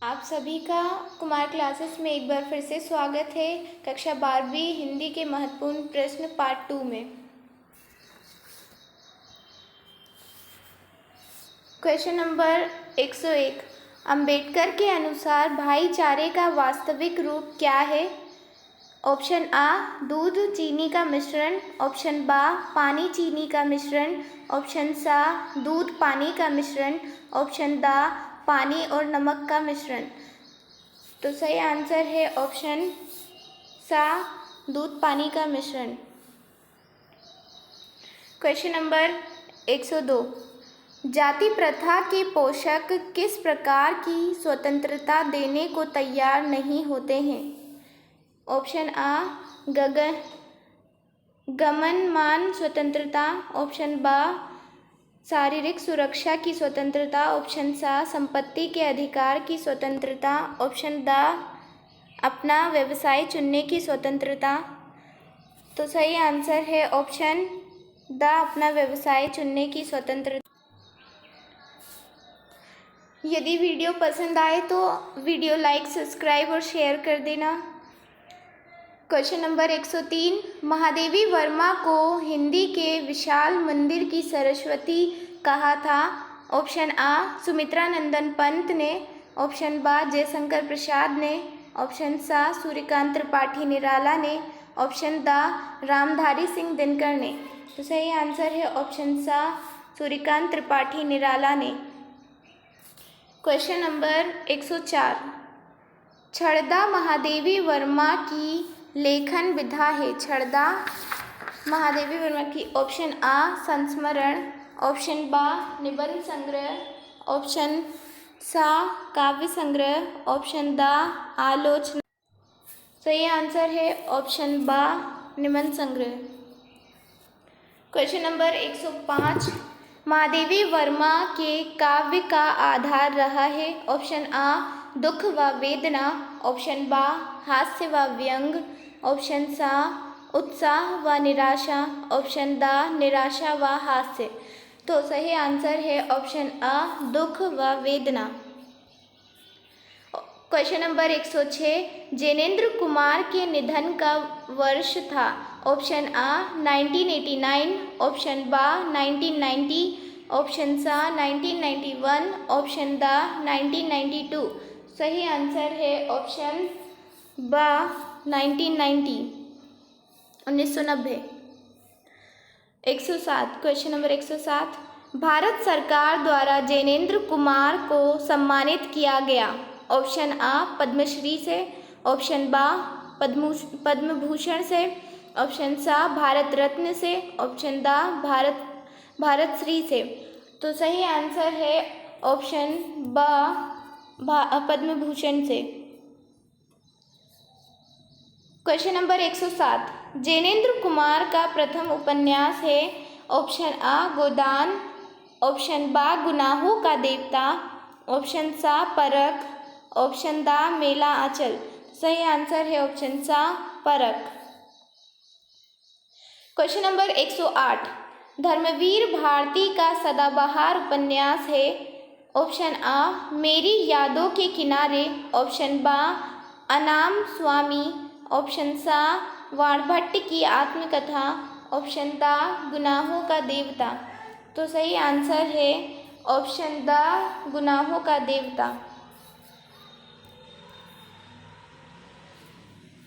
आप सभी का कुमार क्लासेस में एक बार फिर से स्वागत है। कक्षा 12वीं हिंदी के महत्वपूर्ण प्रश्न पार्ट 2 में। Question number 101। अंबेडकर के अनुसार भाईचारे का वास्तविक रूप क्या है? ऑप्शन आ दूध चीनी का मिश्रण, ऑप्शन बा पानी चीनी का मिश्रण, ऑप्शन सा दूध पानी का मिश्रण, ऑप्शन दा पानी और नमक का मिश्रण। तो सही आंसर है ऑप्शन सा दूध पानी का मिश्रण। Question number 102। जाति प्रथा के पोषक किस प्रकार की स्वतंत्रता देने को तैयार नहीं होते हैं? ऑप्शन आ गमनमान स्वतंत्रता, ऑप्शन बा शारीरिक सुरक्षा की स्वतंत्रता, ऑप्शन सा संपत्ति के अधिकार की स्वतंत्रता, ऑप्शन दा अपना व्यवसाय चुनने की स्वतंत्रता। तो सही आंसर है ऑप्शन दा अपना व्यवसाय चुनने की स्वतंत्रता। यदि वीडियो पसंद आए तो वीडियो लाइक, सब्सक्राइब और शेयर कर देना। Question number 103। महादेवी वर्मा को हिंदी के विशाल मंदिर की सरस्वती कहा था? ऑप्शन आ सुमित्रा नंदन पंत ने, ऑप्शन बा जयशंकर प्रसाद ने, ऑप्शन सा सूर्यकांत त्रिपाठी निराला ने, ऑप्शन दा रामधारी सिंह दिनकर ने। तो सही आंसर है ऑप्शन सा सूर्यकांत त्रिपाठी निराला ने। Question number 104। छड़दा महादेवी वर्मा की लेखन विधा है? छड़दा महादेवी वर्मा की ऑप्शन आ संस्मरण, ऑप्शन बा निबंध संग्रह, ऑप्शन सा काव्य संग्रह, ऑप्शन दा आलोचना। सही आंसर है ऑप्शन बा निबंध संग्रह। Question number 105। महादेवी वर्मा के काव्य का आधार रहा है? ऑप्शन आ दुख व वेदना, ऑप्शन बा हास्य व व्यंग, ऑप्शन सा उत्साह व निराशा, ऑप्शन दा निराशा व हास्य। तो सही आंसर है ऑप्शन आ दुख व वेदना। Question number 106। जैनेंद्र कुमार के निधन का वर्ष था? ऑप्शन आ 1989, ऑप्शन बा 1990, ऑप्शन सा 1991, ऑप्शन दा 1992। सही आंसर है ऑप्शन बा 1990, 1990। 107। Question number 107। भारत सरकार द्वारा जैनेंद्र कुमार को सम्मानित किया गया? ऑप्शन आ पद्मश्री से, ऑप्शन बा पद्म भूषण से, ऑप्शन सा भारत रत्न से, ऑप्शन दा भारत श्री से। तो सही आंसर है ऑप्शन बा पद्म भूषण से। Question number 107। जैनेंद्र कुमार का प्रथम उपन्यास है? ऑप्शन आ गोदान, ऑप्शन बा गुनाहों का देवता, ऑप्शन सा परख, ऑप्शन दा मेला आंचल। सही आंसर है ऑप्शन सा परख। Question number 108। धर्मवीर भारती का सदाबहार उपन्यास है? ऑप्शन आ मेरी यादों के किनारे, ऑप्शन बा अनाम स्वामी, ऑप्शन सा वाणभट्ट की आत्मकथा, ऑप्शन दा गुनाहों का देवता। तो सही आंसर है ऑप्शन दा गुनाहों का देवता।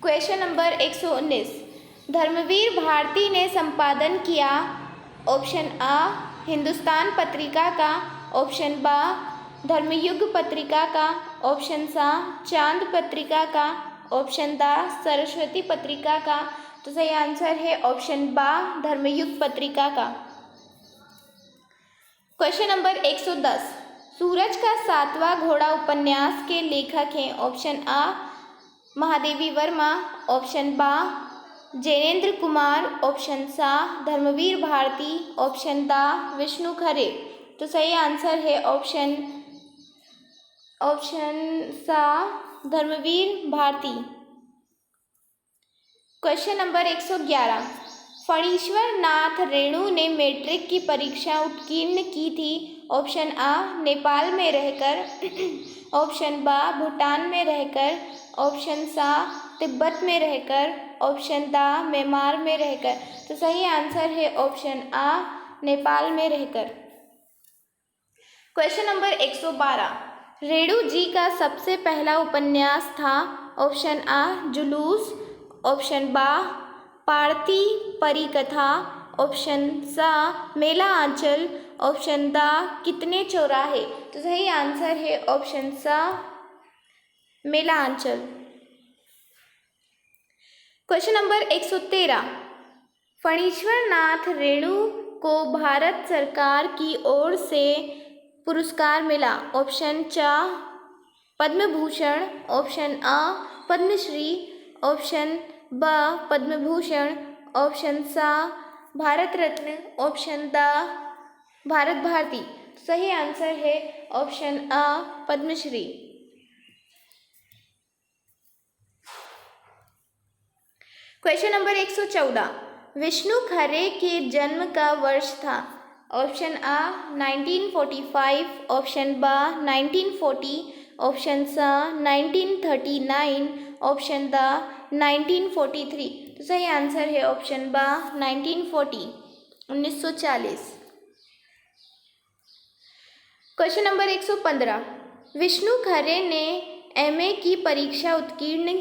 Question number 119। धर्मवीर भारती ने संपादन किया? ऑप्शन आ हिंदुस्तान पत्रिका का, ऑप्शन बा धर्मयुग पत्रिका का, ऑप्शन सा चांद पत्रिका का, ऑप्शन दा सरस्वती पत्रिका का। तो सही आंसर है ऑप्शन बा धर्मयुग पत्रिका का। Question number 110। सूरज का सातवां घोड़ा उपन्यास के लेखक हैं? ऑप्शन आ महादेवी वर्मा, ऑप्शन बा जैनेंद्र कुमार, ऑप्शन सा धर्मवीर भारती, ऑप्शन दा विष्णु खरे। तो सही आंसर है ऑप्शन सा धर्मवीर भारती। Question number 111। फणीश्वर नाथ रेणु ने मैट्रिक की परीक्षा उत्तीर्ण की थी? ऑप्शन आ नेपाल में रहकर, ऑप्शन बा भूटान में रहकर, ऑप्शन सा तिब्बत में रहकर, ऑप्शन दा म्यांमार में रहकर। तो सही आंसर है ऑप्शन आ नेपाल में रहकर। क्वेश्चन नंबर 112, रेणु जी का सबसे पहला उपन्यास था। ऑप्शन आ जुलूस, ऑप्शन बा पार्ती परिकथा, ऑप्शन सा मेला आंचल, ऑप्शन दा कितने चौराहे। तो सही आंसर है ऑप्शन सा मेला आंचल। क्वेश्चन नंबर 113, फणीश्वर नाथ रेणु को भारत सरकार की ओर से पुरस्कार मिला। ऑप्शन चा पद्म भूषण, ऑप्शन आ पद्मश्री, ऑप्शन ब पद्म भूषण, ऑप्शन सा भारत रत्न, ऑप्शन द भारत भारती। सही आंसर है ऑप्शन आ पद्मश्री। क्वेश्चन नंबर 114, विष्णु खरे के जन्म का वर्ष था। ऑप्शन आ 1945, ऑप्शन बा 1940, ऑप्शन सा 1939, ऑप्शन द 1943। तो सही आंसर है ऑप्शन बा 1940, 1940। क्वेश्चन नंबर 115, विष्णु खरे ने एमए की परीक्षा उत्तीर्ण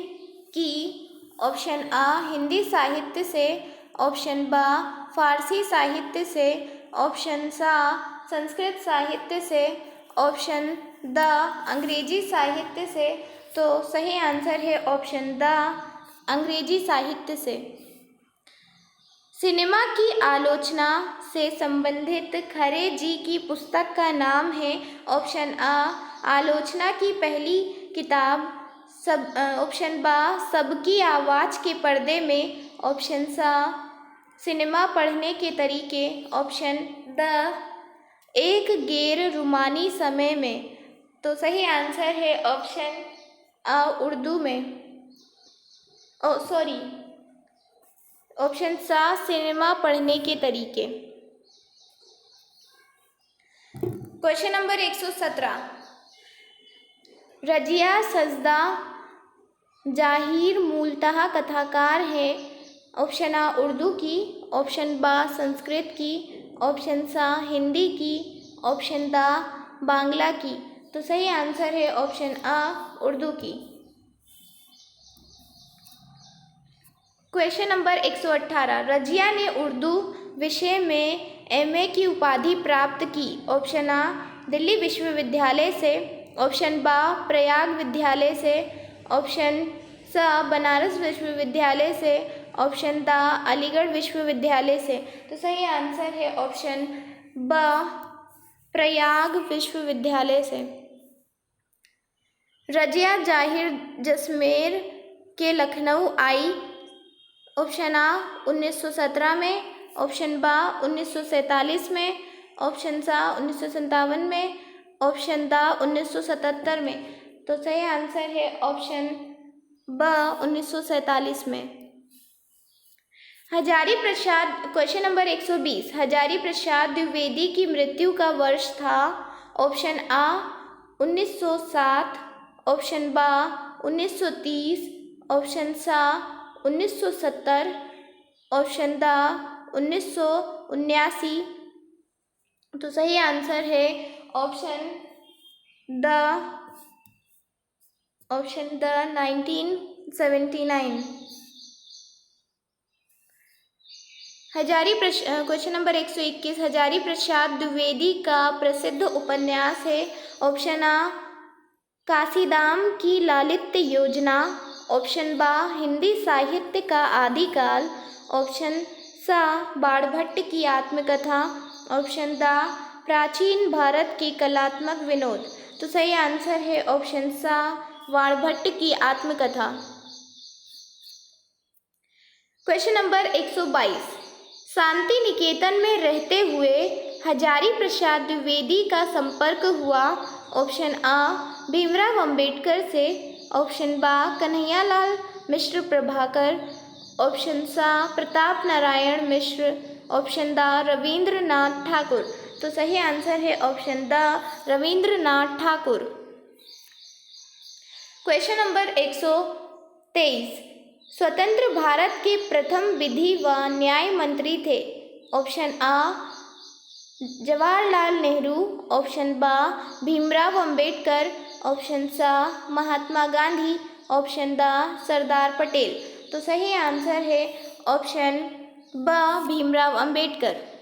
की। ऑप्शन आ हिंदी साहित्य से, ऑप्शन बा फारसी साहित्य से, ऑप्शन सा संस्कृत साहित्य से, ऑप्शन द अंग्रेजी साहित्य से। तो सही आंसर है ऑप्शन द अंग्रेजी साहित्य से। सिनेमा की आलोचना से संबंधित खरे जी की पुस्तक का नाम है। ऑप्शन आ आलोचना की पहली किताब, ऑप्शन बा सबकी आवाज़ के पर्दे में, ऑप्शन सा सिनेमा पढ़ने के तरीके, ऑप्शन द एक गैर रुमानी समय में। तो सही आंसर है ऑप्शन आ उर्दू में, ऑप्शन सा सिनेमा पढ़ने के तरीके। क्वेश्चन नंबर 117, रजिया सजदा जाहिर मूलतः कथाकार है। ऑप्शन आ उर्दू की, ऑप्शन बा संस्कृत की, ऑप्शन सा हिंदी की, ऑप्शन दा बांग्ला की। तो सही आंसर है ऑप्शन आ उर्दू की। क्वेश्चन नंबर 118, रजिया ने उर्दू विषय में एमए की उपाधि प्राप्त की। ऑप्शन आ दिल्ली विश्वविद्यालय से, ऑप्शन बा प्रयाग विद्यालय से, ऑप्शन सा बनारस विश्वविद्यालय से, ऑप्शन दा अलीगढ़ विश्वविद्यालय से। तो सही आंसर है ऑप्शन ब प्रयाग विश्वविद्यालय से। रजिया जाहिर जसमेर के लखनऊ आई। ऑप्शन आ 1917 में, ऑप्शन बा 1947 में, ऑप्शन सा 1957 में, ऑप्शन दा 1977 में। तो सही आंसर है ऑप्शन ब 1947 में। हजारी प्रसाद, क्वेश्चन नंबर 120, हजारी प्रसाद द्विवेदी की मृत्यु का वर्ष था। ऑप्शन आ 1907, ऑप्शन बा 1930, ऑप्शन सा 1970, ऑप्शन दा 1979। तो सही आंसर है option D 1979। Question number 121, Hazari Prasad Dwivedi का प्रसिद्ध उपन्यास है। ऑप्शन आ काशीदाम की लालित्य योजना, ऑप्शन बा हिंदी साहित्य का आदिकाल, ऑप्शन सा बाणभट्ट की आत्मकथा, ऑप्शन दा प्राचीन भारत की कलात्मक विनोद। तो सही आंसर है ऑप्शन सा बाणभट्ट की आत्मकथा। क्वेश्चन नंबर 122, शांति निकेतन में रहते हुए हजारी प्रसाद द्विवेदी का संपर्क हुआ। ऑप्शन आ भीमराव अंबेडकर से, ऑप्शन बा कन्हैयालाल मिश्र प्रभाकर, ऑप्शन सा प्रताप नारायण मिश्र, ऑप्शन दा रविंद्रनाथ ठाकुर। तो सही आंसर है option the Rabindranath Thakur. Question number 123, स्वतंत्र भारत के प्रथम विधि व न्याय मंत्री थे। ऑप्शन आ जवाहरलाल नेहरू, ऑप्शन बा भीमराव अंबेडकर, ऑप्शन सा महात्मा गांधी, ऑप्शन द सरदार पटेल। तो सही आंसर है ऑप्शन ब भीमराव अंबेडकर।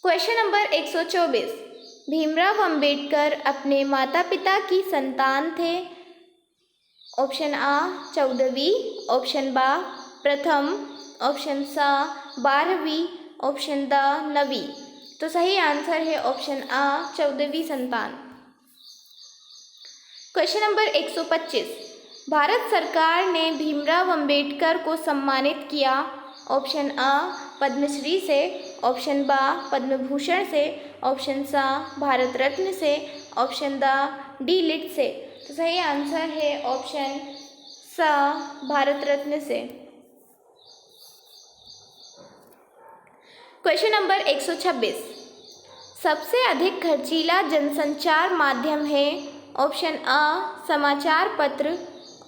क्वेश्चन नंबर 124, भीमराव अंबेडकर अपने माता पिता की संतान थे। ऑप्शन आ 14वीं, ऑप्शन बा प्रथम, ऑप्शन सा 12वीं, ऑप्शन द 9वीं। तो सही आंसर है ऑप्शन आ 14वीं संतान। क्वेश्चन नंबर 125, भारत सरकार ने भीमराव अंबेडकर को सम्मानित किया। ऑप्शन आ पद्मश्री से, ऑप्शन बा पद्म भूषण से, ऑप्शन सा भारत रत्न से, ऑप्शन द डी लिट से। तो सही आंसर है ऑप्शन सा भारत रत्न से। क्वेश्चन नंबर 126, सबसे अधिक खर्चीला जनसंचार माध्यम है। ऑप्शन आ समाचार पत्र,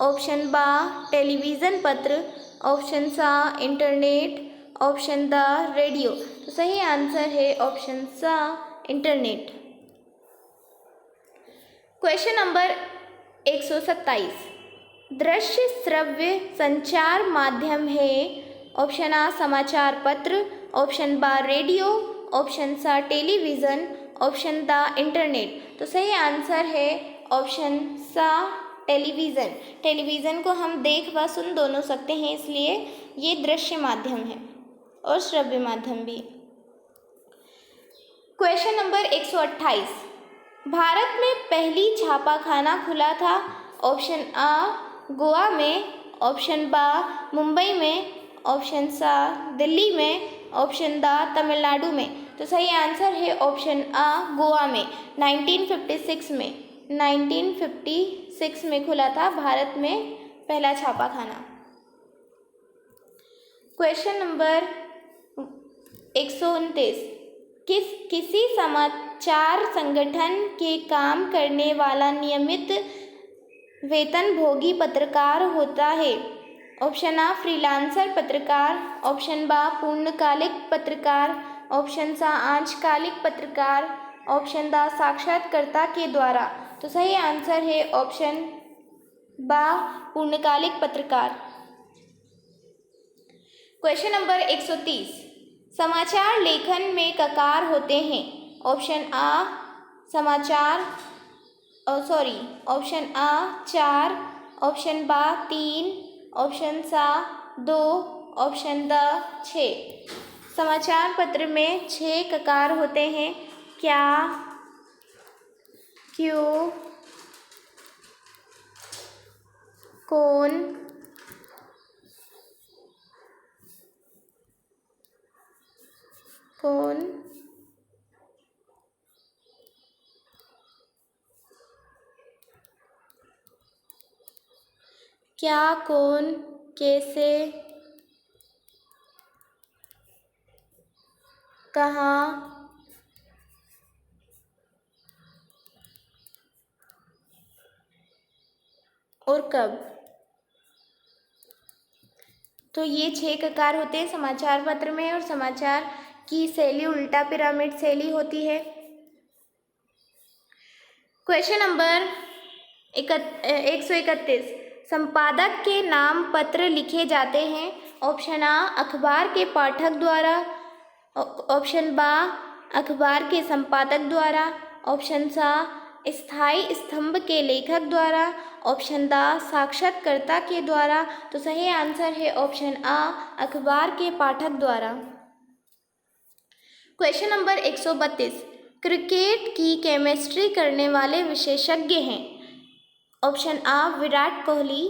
ऑप्शन बा टेलीविज़न पत्र, ऑप्शन सा इंटरनेट, ऑप्शन द रेडियो। तो सही आंसर है ऑप्शन सा इंटरनेट। क्वेश्चन नंबर 127, दृश्य श्रव्य संचार माध्यम है। ऑप्शन आ समाचार पत्र, ऑप्शन बा रेडियो, ऑप्शन सा टेलीविज़न, ऑप्शन द इंटरनेट। तो सही आंसर है ऑप्शन सा टेलीविज़न। टेलीविज़न को हम देख व सुन दोनों सकते हैं, इसलिए ये दृश्य माध्यम है और श्रव्य माध्यम भी। क्वेश्चन नंबर 128, भारत में पहली छापाखाना खुला था। ऑप्शन आ गोवा में, ऑप्शन बा मुंबई में, ऑप्शन सा दिल्ली में, ऑप्शन द तमिलनाडु में। तो सही आंसर है ऑप्शन आ गोवा में। 1956 में खुला था भारत में पहला छापाखाना। क्वेश्चन नंबर 129, किसी समाचार संगठन के काम करने वाला नियमित वेतनभोगी पत्रकार होता है। ऑप्शन आ फ्रीलांसर पत्रकार, ऑप्शन बा पूर्णकालिक पत्रकार, ऑप्शन सा अंशकालिक पत्रकार, ऑप्शन द साक्षात्कारकर्ता के द्वारा। तो सही आंसर है ऑप्शन बा पूर्णकालिक पत्रकार। क्वेश्चन नंबर 130, समाचार लेखन में ककार होते हैं। ऑप्शन आ ऑप्शन आ 4, ऑप्शन बा 3, ऑप्शन सा 2, ऑप्शन द 6। समाचार पत्र में 6 ककार होते हैं। क्या, क्यों, कौन, क्या, कौन, कैसे, कहाँ, और कब। तो ये 6 ककार होते हैं समाचार पत्र में, और समाचार की शैली उल्टा पिरामिड शैली होती है। क्वेश्चन नंबर 131, संपादक के नाम पत्र लिखे जाते हैं। ऑप्शन आ अखबार के पाठक द्वारा, ऑप्शन बा अखबार के संपादक द्वारा, ऑप्शन सा स्थायी स्तंभ के लेखक द्वारा, ऑप्शन द साक्षात्कारकर्ता के द्वारा। तो सही आंसर है ऑप्शन आ अखबार के पाठक द्वारा। क्वेश्चन नंबर 132, क्रिकेट की केमिस्ट्री करने वाले विशेषज्ञ हैं। ऑप्शन आ विराट कोहली,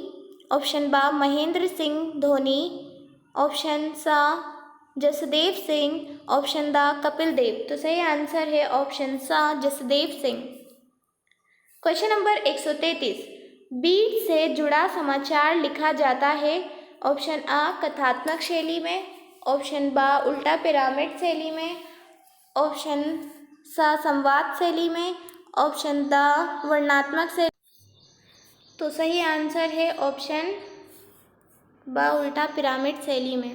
ऑप्शन बा महेंद्र सिंह धोनी, ऑप्शन सा जसदेव सिंह, ऑप्शन द कपिल देव। तो सही आंसर है ऑप्शन सा Jasdev Singh. Question number 133, beat से जुड़ा समाचार लिखा जाता है। ऑप्शन आ कथात्मक शैली में, ऑप्शन बा उल्टा पिरामिड शैली में, ऑप्शन सा संवाद शैली में, ऑप्शन द वर्णनात्मक शैली। तो सही आंसर है ऑप्शन ब उल्टा पिरामिड शैली में।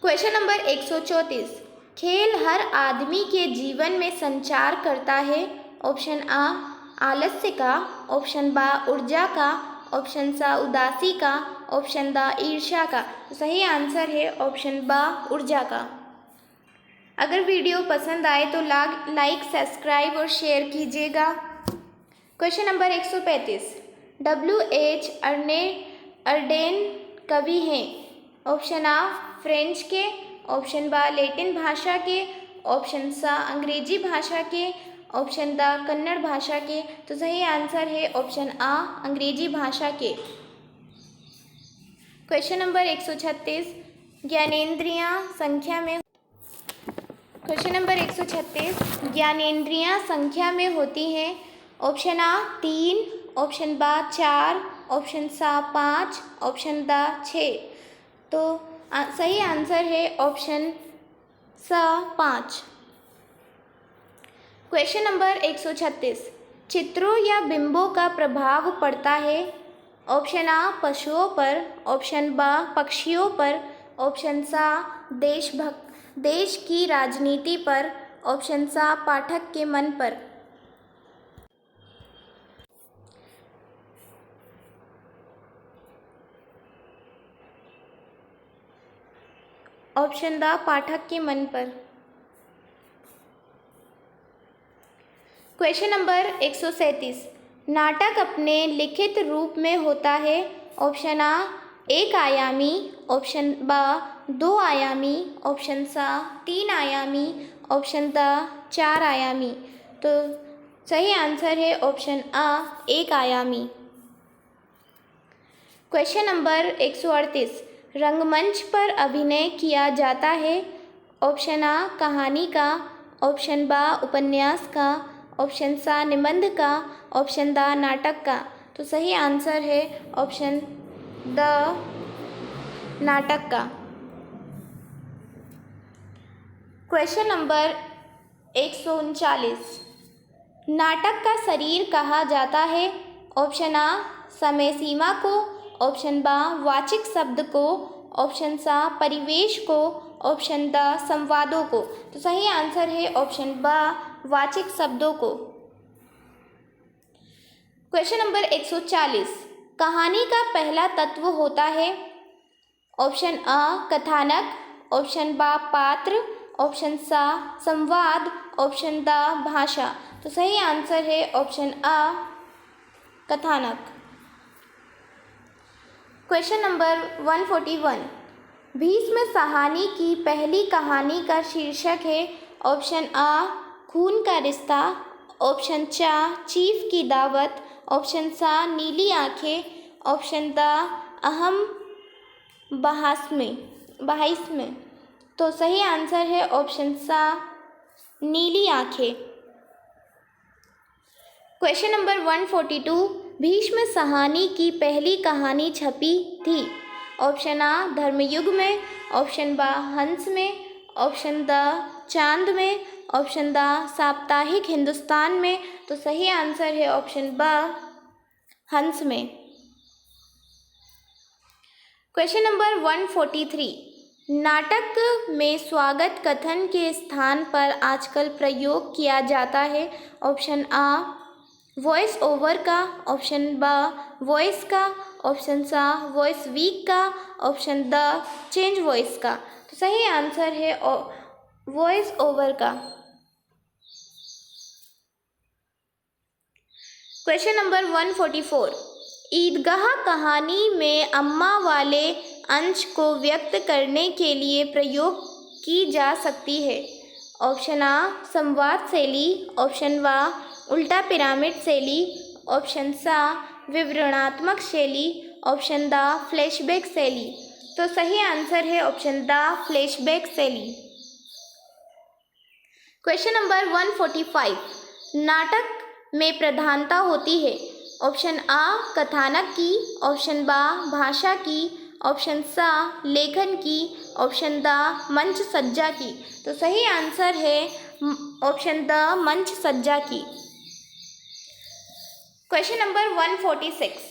क्वेश्चन नंबर 134, खेल हर आदमी के जीवन में संचार करता है। ऑप्शन आ आलस्य का, ऑप्शन बा ऊर्जा का, ऑप्शन सा उदासी का, ऑप्शन द ईर्ष्या का। तो सही आंसर है ऑप्शन बा ऊर्जा का। अगर वीडियो पसंद आए तो लाइक सब्सक्राइब और शेयर कीजिएगा। Question number 135, W.H. अर्डेन कवि हैं। ऑप्शन आ फ्रेंच के, ऑप्शन बा लैटिन भाषा के, ऑप्शन सा अंग्रेजी भाषा के, ऑप्शन द कन्नड़ भाषा के। तो सही आंसर है ऑप्शन आ अंग्रेजी भाषा के। क्वेश्चन नंबर 136, ज्ञानेंद्रियां संख्या में। क्वेश्चन नंबर 136, ज्ञानेंद्रियां संख्या में होती हैं। ऑप्शन आ 3, ऑप्शन बा 4, ऑप्शन सा 5, ऑप्शन द 6। तो सही आंसर है ऑप्शन सा 5। क्वेश्चन नंबर 136, चित्रों या बिंबों का प्रभाव पड़ता है। ऑप्शन आ पशुओं पर, ऑप्शन बा पक्षियों पर, ऑप्शन सा देश की राजनीति पर, ऑप्शन सा पाठक के मन पर। ऑप्शन द पाठक के मन पर। क्वेश्चन नंबर 137, नाटक अपने लिखित रूप में होता है। ऑप्शन आ एक आयामी, ऑप्शन बा 2 आयामी, ऑप्शन सा 3 आयामी, ऑप्शन द 4 आयामी। तो सही आंसर है ऑप्शन आ 1 आयामी। क्वेश्चन नंबर 138, रंगमंच पर अभिनय किया जाता है। ऑप्शन आ कहानी का, ऑप्शन बा उपन्यास का, ऑप्शन सा निबंध का, ऑप्शन द नाटक का। तो सही आंसर है ऑप्शन द नाटक का। क्वेश्चन नंबर 139, नाटक का शरीर कहा जाता है। ऑप्शन आ समय सीमा को, ऑप्शन बा वाचिक शब्द को, ऑप्शन सा परिवेश को, ऑप्शन द संवादों को। तो सही आंसर है ऑप्शन बा वाचिक शब्दों को। क्वेश्चन नंबर 140, कहानी का पहला तत्व होता है। ऑप्शन आ कथानक, ऑप्शन बा पात्र, ऑप्शन सा संवाद, ऑप्शन द भाषा। तो सही आंसर है ऑप्शन आ कथानक। क्वेश्चन नंबर 141, भीष्म साहनी की पहली कहानी का शीर्षक है। ऑप्शन आ खून का रिश्ता, ऑप्शन चा चीफ की दावत, ऑप्शन सा नीली आंखें, ऑप्शन द अहम बहाइस्म। तो सही आंसर है ऑप्शन सा नीली आंखें। क्वेश्चन नंबर 142, भीष्म साहनी की पहली कहानी छपी थी। ऑप्शन आ धर्मयुग में, ऑप्शन बा हंस में, ऑप्शन द चांद में, ऑप्शन द साप्ताहिक हिंदुस्तान में। तो सही आंसर है ऑप्शन बा हंस में। क्वेश्चन नंबर 143, नाटक में स्वागत कथन के स्थान पर आजकल प्रयोग किया जाता है। ऑप्शन आ वॉइस ओवर का, ऑप्शन बा वॉइस का, ऑप्शन सा वॉइस वीक का, ऑप्शन द चेंज वॉइस का। तो सही आंसर है वॉइस ओवर का। क्वेश्चन नंबर 144, ईदगाह कहानी में अम्मा वाले अंश को व्यक्त करने के लिए प्रयोग की जा सकती है। ऑप्शन आ संवाद शैली, ऑप्शन बा उल्टा पिरामिड शैली, ऑप्शन सा विवरणात्मक शैली, ऑप्शन द फ्लैशबैक शैली। तो सही आंसर है ऑप्शन द फ्लैशबैक शैली। क्वेश्चन नंबर 145, नाटक में प्रधानता होती है। ऑप्शन आ कथानक की, ऑप्शन बा भाषा की, ऑप्शन सा लेखन की, ऑप्शन द मंच सज्जा की। तो सही आंसर है ऑप्शन द मंच सज्जा की। क्वेश्चन नंबर 146,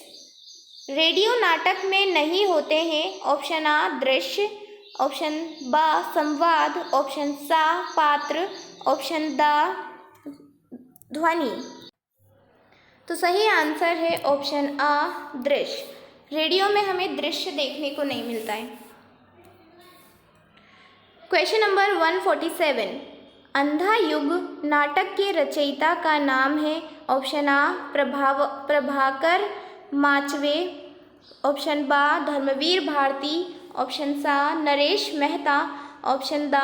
रेडियो नाटक में नहीं होते हैं। ऑप्शन आ दृश्य, ऑप्शन बा संवाद, ऑप्शन सा पात्र, ऑप्शन द ध्वनि। तो सही आंसर है ऑप्शन आ दृश्य। रेडियो में हमें दृश्य देखने को नहीं मिलता है। क्वेश्चन नंबर 147, अंधा युग नाटक के रचयिता का नाम है। ऑप्शन आ प्रभाकर माचवे, ऑप्शन बा धर्मवीर भारती, ऑप्शन सा नरेश मेहता, ऑप्शन द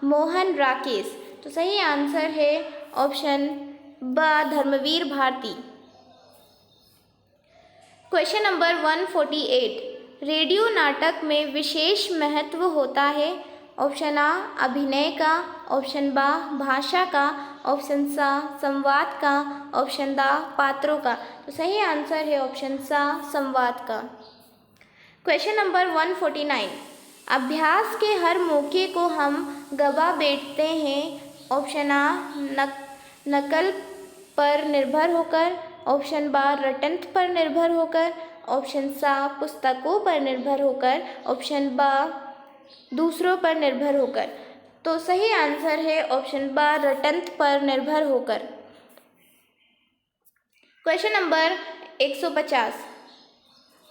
मोहन राकेश। तो सही आंसर है ऑप्शन बा Dharamvir Bharati. Question number 148, radio नाटक में विशेष महत्व होता है। ऑप्शन आ अभिनय का, ऑप्शन बा भाषा का, ऑप्शन सा संवाद का, ऑप्शन द पात्रों का। तो सही आंसर है ऑप्शन सा संवाद का। क्वेश्चन नंबर 149, अभ्यास के हर मौके को हम गवा बैठते हैं। ऑप्शन आ नकल पर निर्भर होकर, ऑप्शन बा रटंत पर निर्भर होकर, ऑप्शन सा पुस्तकों पर निर्भर होकर, ऑप्शन बा दूसरों पर निर्भर होकर। तो सही आंसर है ऑप्शन बा रटंत पर निर्भर होकर। क्वेश्चन नंबर 150,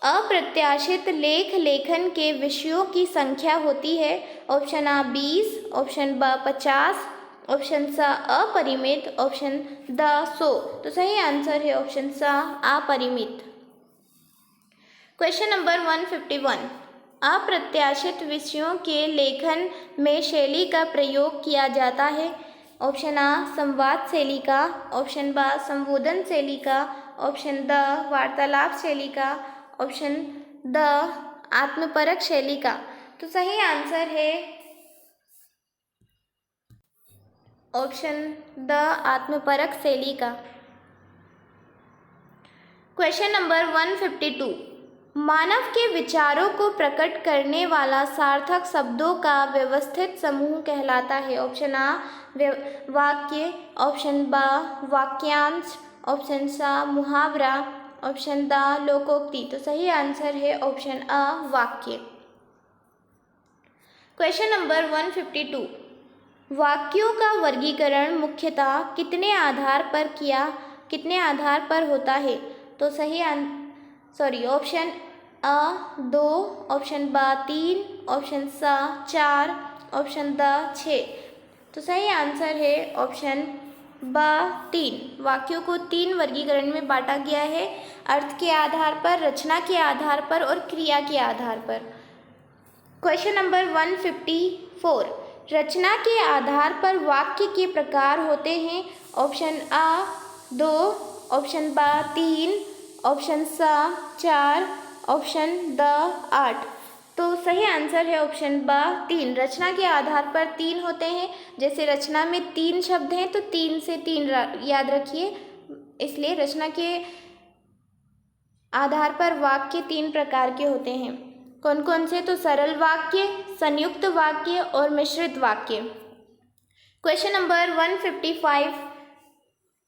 अप्रत्याशित लेख लेखन के विषयों की संख्या होती है। ऑप्शन आ 20, ऑप्शन बा 50, ऑप्शन सा अपरिमित, ऑप्शन द 100। तो सही आंसर है ऑप्शन सा अपरिमित। क्वेश्चन नंबर 151, अप्रत्याशित विषयों के लेखन में शैली का प्रयोग किया जाता है। ऑप्शन आ संवाद शैली का, ऑप्शन बा संबोधन शैली का, ऑप्शन द वार्तालाप शैली का, ऑप्शन द आत्मपरक शैली का। तो सही आंसर है ऑप्शन द आत्मपरक शैली का। क्वेश्चन नंबर 152, मानव के विचारों को प्रकट करने वाला सार्थक शब्दों का व्यवस्थित समूह कहलाता है। ऑप्शन आ वाक्य, ऑप्शन बा वाक्यांश, ऑप्शन सा मुहावरा, ऑप्शन द लोकोक्ति। तो सही आंसर है ऑप्शन आ वाक्य। क्वेश्चन नंबर 152, वाक्यों का वर्गीकरण मुख्यतः कितने आधार पर होता है। तो सही ऑप्शन आ 2, ऑप्शन बा 3, ऑप्शन सा 4, ऑप्शन द 6। तो सही आंसर है ऑप्शन बा 3। वाक्यों को 3 वर्गीकरण में बांटा गया है, अर्थ के आधार पर, रचना के आधार पर और क्रिया के आधार पर। क्वेश्चन नंबर 154, रचना के आधार पर वाक्य के प्रकार होते हैं। ऑप्शन आ 2, ऑप्शन बा 3, ऑप्शन सा 4, ऑप्शन द 8। तो सही आंसर है ऑप्शन बा 3। रचना के आधार पर 3 होते हैं। जैसे रचना में 3 शब्द हैं तो 3 से 3 याद रखिए, इसलिए रचना के आधार पर वाक्य 3 प्रकार के होते हैं। कौन कौन से? तो सरल वाक्य, संयुक्त वाक्य और मिश्रित वाक्य। क्वेश्चन नंबर 155,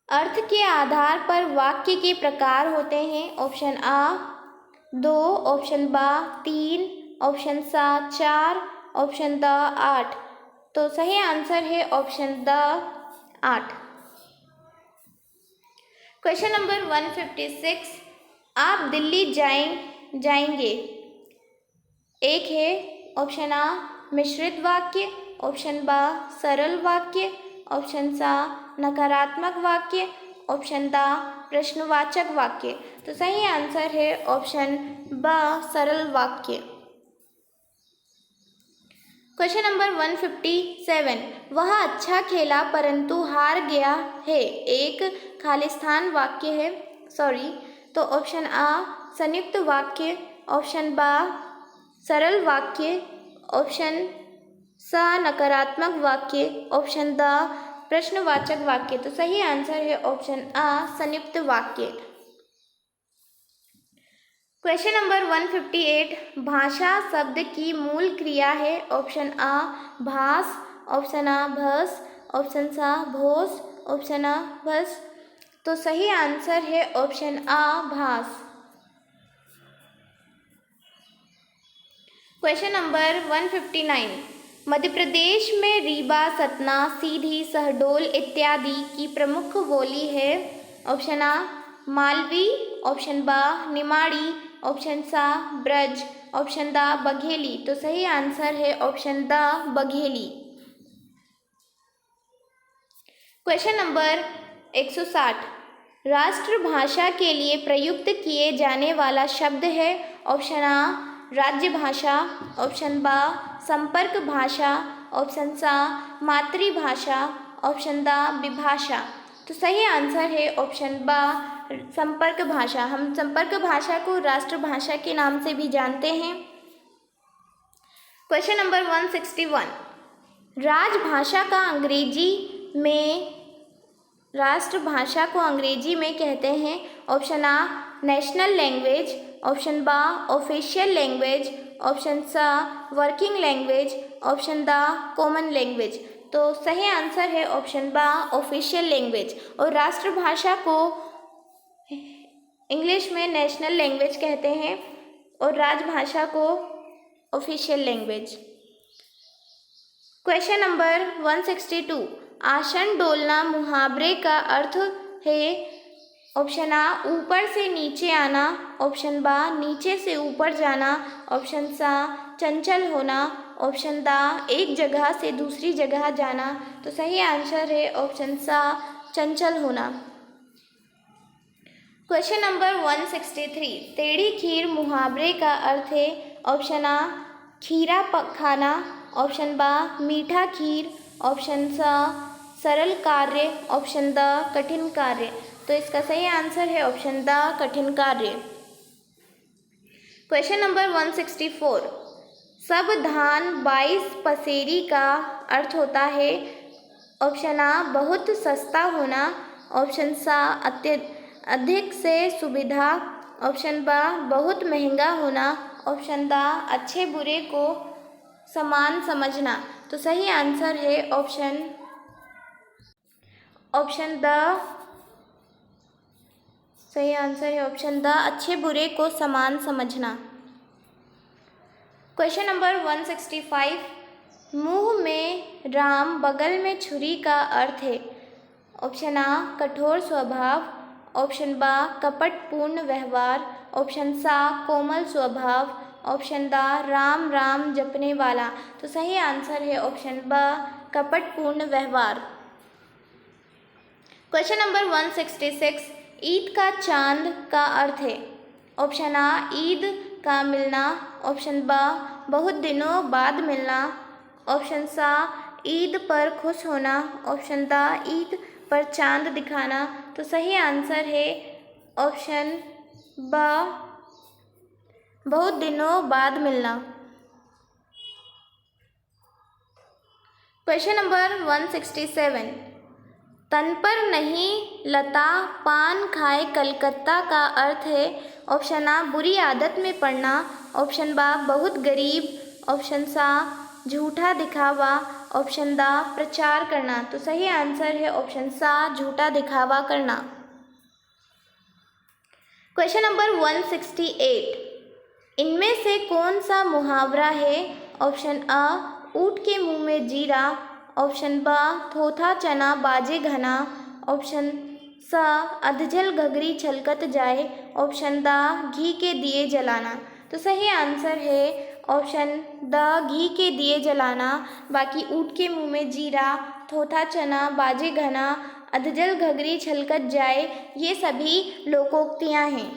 अर्थ के आधार पर वाक्य के प्रकार होते हैं। ऑप्शन आ 2, ऑप्शन बा 3, ऑप्शन सा 4, ऑप्शन द 8। तो सही आंसर है ऑप्शन द 8। क्वेश्चन नंबर 156, आप दिल्ली जाएंगे। एक है ऑप्शन आ मिश्रित वाक्य, ऑप्शन बा सरल वाक्य, ऑप्शन सा नकारात्मक वाक्य, ऑप्शन द प्रश्नवाचक वाक्य। तो सही आंसर है ऑप्शन बा सरल वाक्य। क्वेश्चन नंबर 157, वह अच्छा खेला परंतु हार गया है। एक खालिस्तान वाक्य है, तो ऑप्शन आ संयुक्त वाक्य, ऑप्शन बा सरल वाक्य, ऑप्शन सा नकारात्मक वाक्य, ऑप्शन द प्रश्नवाचक वाक्य। तो सही आंसर है ऑप्शन आ संयुक्त वाक्य। क्वेश्चन नंबर 158, भाषा शब्द की मूल क्रिया है। ऑप्शन आ भास, ऑप्शन आ भस, ऑप्शन सा भोस, ऑप्शन आ भस। तो सही आंसर है ऑप्शन आ भास। क्वेश्चन नंबर 159, मध्य प्रदेश में रीवा, सतना, सीधी, शहडोल इत्यादि की प्रमुख बोली है। ऑप्शन आ मालवी, ऑप्शन बा निमाड़ी, ऑप्शन सा ब्रज, ऑप्शन दा बघेली। तो सही आंसर है ऑप्शन दा बघेली। क्वेश्चन नंबर 160, राष्ट्रभाषा के लिए प्रयुक्त किए जाने वाला शब्द है। ऑप्शन आ राज्य भाषा, ऑप्शन बा संपर्क भाषा, ऑप्शन सा मातृभाषा, ऑप्शन दा विभाषा। तो सही आंसर है ऑप्शन बा संपर्क भाषा। हम संपर्क भाषा को राष्ट्रभाषा के नाम से भी जानते हैं। क्वेश्चन नंबर 161, राजभाषा का अंग्रेजी में राष्ट्रभाषा को अंग्रेजी में कहते हैं। ऑप्शन आ नेशनल लैंग्वेज, ऑप्शन बा ऑफिशियल लैंग्वेज, ऑप्शन सा वर्किंग लैंग्वेज, ऑप्शन दा कॉमन लैंग्वेज। तो सही आंसर है ऑप्शन बा ऑफिशियल लैंग्वेज। और राष्ट्रभाषा को इंग्लिश में नेशनल लैंग्वेज कहते हैं और राजभाषा को ऑफिशियल लैंग्वेज। क्वेश्चन नंबर 162, आसन डोलना मुहावरे का अर्थ है। ऑप्शन आ ऊपर से नीचे आना, ऑप्शन बा नीचे से ऊपर जाना, ऑप्शन सा चंचल होना, ऑप्शन दा एक जगह से दूसरी जगह जाना। तो सही आंसर है ऑप्शन सा चंचल होना। क्वेश्चन नंबर 163, टेढ़ी खीर मुहावरे का अर्थ है। ऑप्शन आ खीरा खाना, ऑप्शन बा मीठा खीर, ऑप्शन सा सरल कार्य, ऑप्शन द कठिन कार्य। तो इसका सही आंसर है ऑप्शन द कठिन कार्य। क्वेश्चन नंबर 164, सब धान 22 पसेरी का अर्थ होता है। ऑप्शन आ बहुत सस्ता होना, ऑप्शन सा अधिक से सुविधा, ऑप्शन बा बहुत महंगा होना, ऑप्शन दा अच्छे बुरे को समान समझना। तो सही आंसर है ऑप्शन द सही आंसर है ऑप्शन द अच्छे बुरे को समान समझना। क्वेश्चन नंबर 165, मुंह में राम बगल में छुरी का अर्थ है। ऑप्शन आ कठोर स्वभाव, ऑप्शन बा कपटपूर्ण व्यवहार, ऑप्शन सा कोमल स्वभाव, ऑप्शन दा राम राम जपने वाला। तो सही आंसर है ऑप्शन बा कपटपूर्ण व्यवहार। क्वेश्चन नंबर 166, ईद का चांद का अर्थ है। ऑप्शन आ ईद का मिलना, ऑप्शन बा बहुत दिनों बाद मिलना, ऑप्शन सा ईद पर खुश होना, ऑप्शन दा ईद पर चांद दिखाना। तो सही आंसर है ऑप्शन बा बहुत दिनों बाद मिलना। क्वेश्चन नंबर 167, तन पर नहीं लता पान खाए कलकत्ता का अर्थ है। ऑप्शन आ बुरी आदत में पड़ना, ऑप्शन बा बहुत गरीब, ऑप्शन सा झूठा दिखावा, ऑप्शन दा प्रचार करना। तो सही आंसर है ऑप्शन सा झूठा दिखावा करना। क्वेश्चन नंबर 168, इनमें से कौन सा मुहावरा है। ऑप्शन आ ऊँट के मुंह में जीरा, ऑप्शन बा थोथा चना बाजे घना, ऑप्शन सा अधजल घघरी छलकत जाए, ऑप्शन दा घी के दिए जलाना। तो सही आंसर है ऑप्शन द घी के दिए जलाना। बाकी ऊँट के मुंह में जीरा, थोथा चना बाजे घना, अधजल घघरी छलकत जाए, ये सभी लोकोक्तियाँ हैं।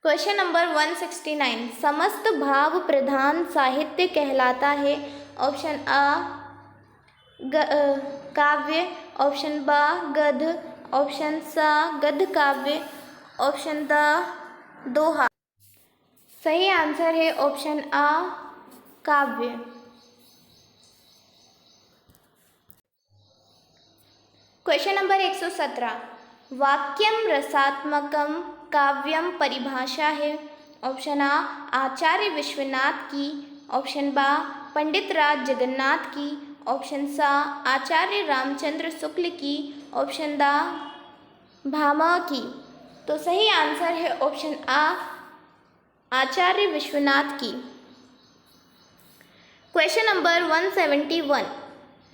क्वेश्चन नंबर 169, समस्त भाव प्रधान साहित्य कहलाता है। ऑप्शन आ काव्य, ऑप्शन बा गद्य, ऑप्शन सा गद्य काव्य, ऑप्शन द दोहा। सही आंसर है ऑप्शन आ काव्य। क्वेश्चन नंबर 117, वाक्यम रसात्मकम काव्यम परिभाषा है? ऑप्शन आ आचार्य विश्वनाथ की, ऑप्शन बा पंडित राज जगन्नाथ की, ऑप्शन सा आचार्य रामचंद्र शुक्ल की, ऑप्शन दा भामा की। तो सही आंसर है ऑप्शन आ आचार्य विश्वनाथ की। क्वेश्चन नंबर 171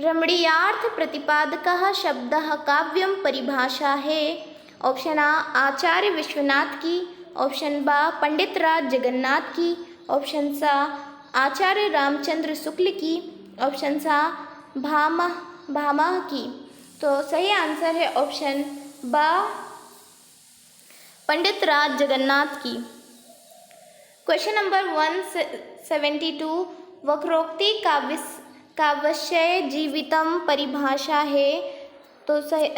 रमणीयार्थ प्रतिपादकः शब्दः काव्यम परिभाषा है? ऑप्शन आ आचार्य विश्वनाथ की, ऑप्शन बा पंडित राज जगन्नाथ की, ऑप्शन सा आचार्य रामचंद्र शुक्ल की, ऑप्शन सा भामा की। तो सही आंसर है ऑप्शन बा पंडित राज जगन्नाथ की। क्वेश्चन नंबर 172 वक्रोक्ति काव्यस्य जीवितम परिभाषा है? तो सही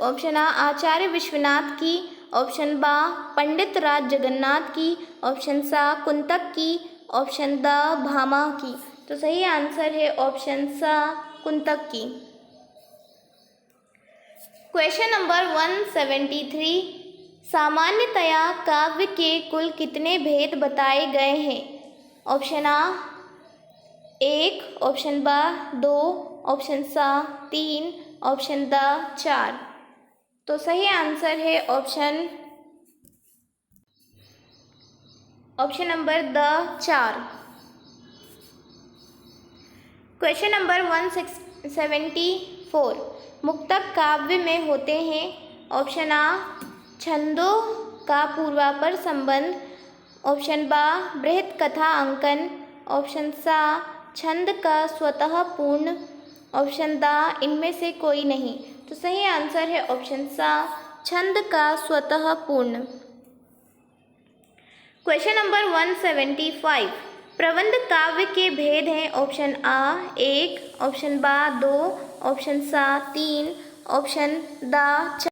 ऑप्शन आ आचार्य विश्वनाथ की, ऑप्शन बा पंडित राज जगन्नाथ की, ऑप्शन सा कुंतक की, ऑप्शन द भामा की। तो सही आंसर है ऑप्शन सा कुंतक की। क्वेश्चन नंबर 173 सामान्यतया काव्य के कुल कितने भेद बताए गए हैं? ऑप्शन आ 1, ऑप्शन बा 2, ऑप्शन सा 3, ऑप्शन द 4। तो सही आंसर है option number the 4। Question number 174 मुक्तक काव्य में होते हैं? ऑप्शन आ छंदों का पूर्वापर संबंध, ऑप्शन बा बृहत कथा अंकन, ऑप्शन सा छंद का स्वतः पूर्ण, ऑप्शन दा इनमें से कोई नहीं। तो सही आंसर है ऑप्शन सा छंद का स्वतः पूर्ण। क्वेश्चन नंबर 175 प्रबंध काव्य के भेद हैं? ऑप्शन आ 1, ऑप्शन बा 2, ऑप्शन सा 3, ऑप्शन दा 4।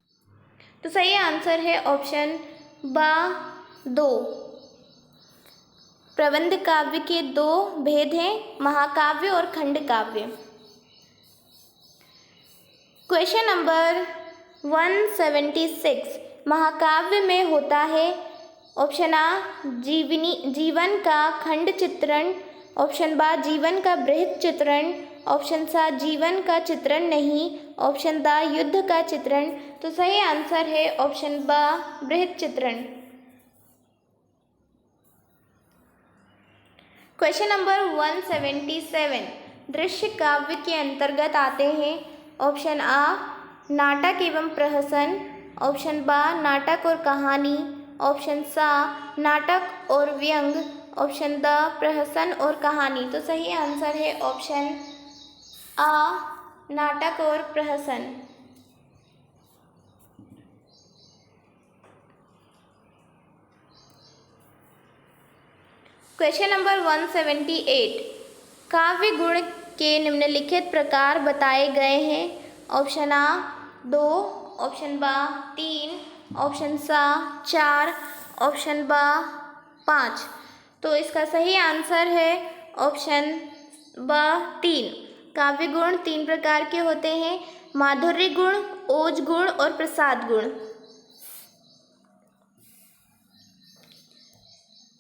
तो सही आंसर है ऑप्शन बा 2। प्रबंध काव्य के 2 भेद हैं, महाकाव्य और खंड काव्य। क्वेश्चन नंबर 176 महाकाव्य में होता है? ऑप्शन आ जीवन का खंड चित्रण, ऑप्शन बा जीवन का बृहत चित्रण, ऑप्शन सा जीवन का चित्रण नहीं, ऑप्शन दा युद्ध का चित्रण। तो सही आंसर है ऑप्शन बा बृहत चित्रण। क्वेश्चन नंबर 177 दृश्य काव्य के अंतर्गत आते हैं? ऑप्शन आ नाटक एवं प्रहसन, ऑप्शन बा नाटक और कहानी, ऑप्शन सा नाटक और व्यंग, ऑप्शन द प्रहसन और कहानी। तो सही आंसर है ऑप्शन आ नाटक और प्रहसन। क्वेश्चन नंबर 178 काव्य गुण के निम्नलिखित प्रकार बताए गए हैं? ऑप्शन आ 2, ऑप्शन बा 3, ऑप्शन सा 4, ऑप्शन बा 5। तो इसका सही आंसर है ऑप्शन बा 3। काव्य गुण 3 प्रकार के होते हैं, माधुर्य गुण, ओज गुण और प्रसाद गुण।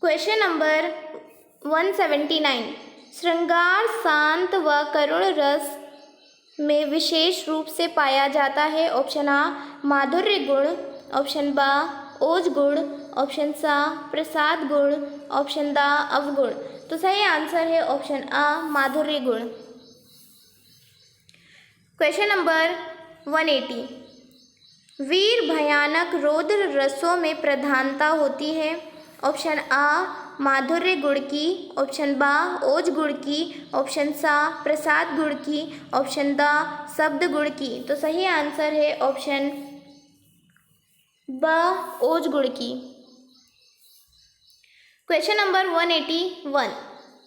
क्वेश्चन नंबर 179 श्रृंगार शांत व करुण रस में विशेष रूप से पाया जाता है? ऑप्शन आ माधुर्य गुण, ऑप्शन बा ओज गुण, ऑप्शन सा प्रसाद गुण, ऑप्शन दा अवगुण। तो सही आंसर है ऑप्शन आ माधुर्य गुण। क्वेश्चन नंबर 180 वीर भयानक रौद्र रसों में प्रधानता होती है? ऑप्शन आ माधुर्य गुण की, ऑप्शन बा ओज गुण की, ऑप्शन सा प्रसाद गुण की, ऑप्शन दा शब्द गुण की। तो सही आंसर है ऑप्शन बा ओज गुण की। क्वेश्चन नंबर 181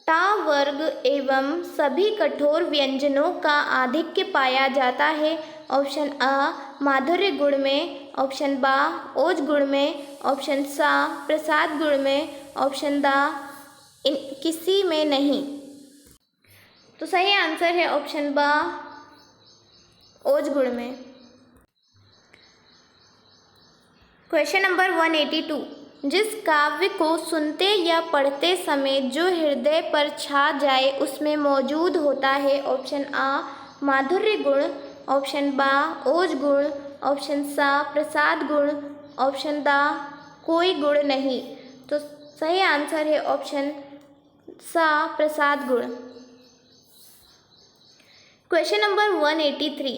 टा वर्ग एवं सभी कठोर व्यंजनों का आधिक्य पाया जाता है? ऑप्शन आ माधुर्य गुण में, ऑप्शन बा ओज गुण में, ऑप्शन सा प्रसाद गुण में, ऑप्शन दा इन किसी में नहीं। तो सही आंसर है ऑप्शन बा ओज गुण में। क्वेश्चन नंबर 182, जिस काव्य को सुनते या पढ़ते समय जो हृदय पर छा जाए उसमें मौजूद होता है। ऑप्शन आ माधुर्य गुण, ऑप्शन बा ओज गुण, ऑप्शन सा प्रसाद गुण, ऑप्शन दा कोई गुण नहीं। तो सही आंसर है ऑप्शन सा प्रसाद गुण। क्वेश्चन नंबर 183,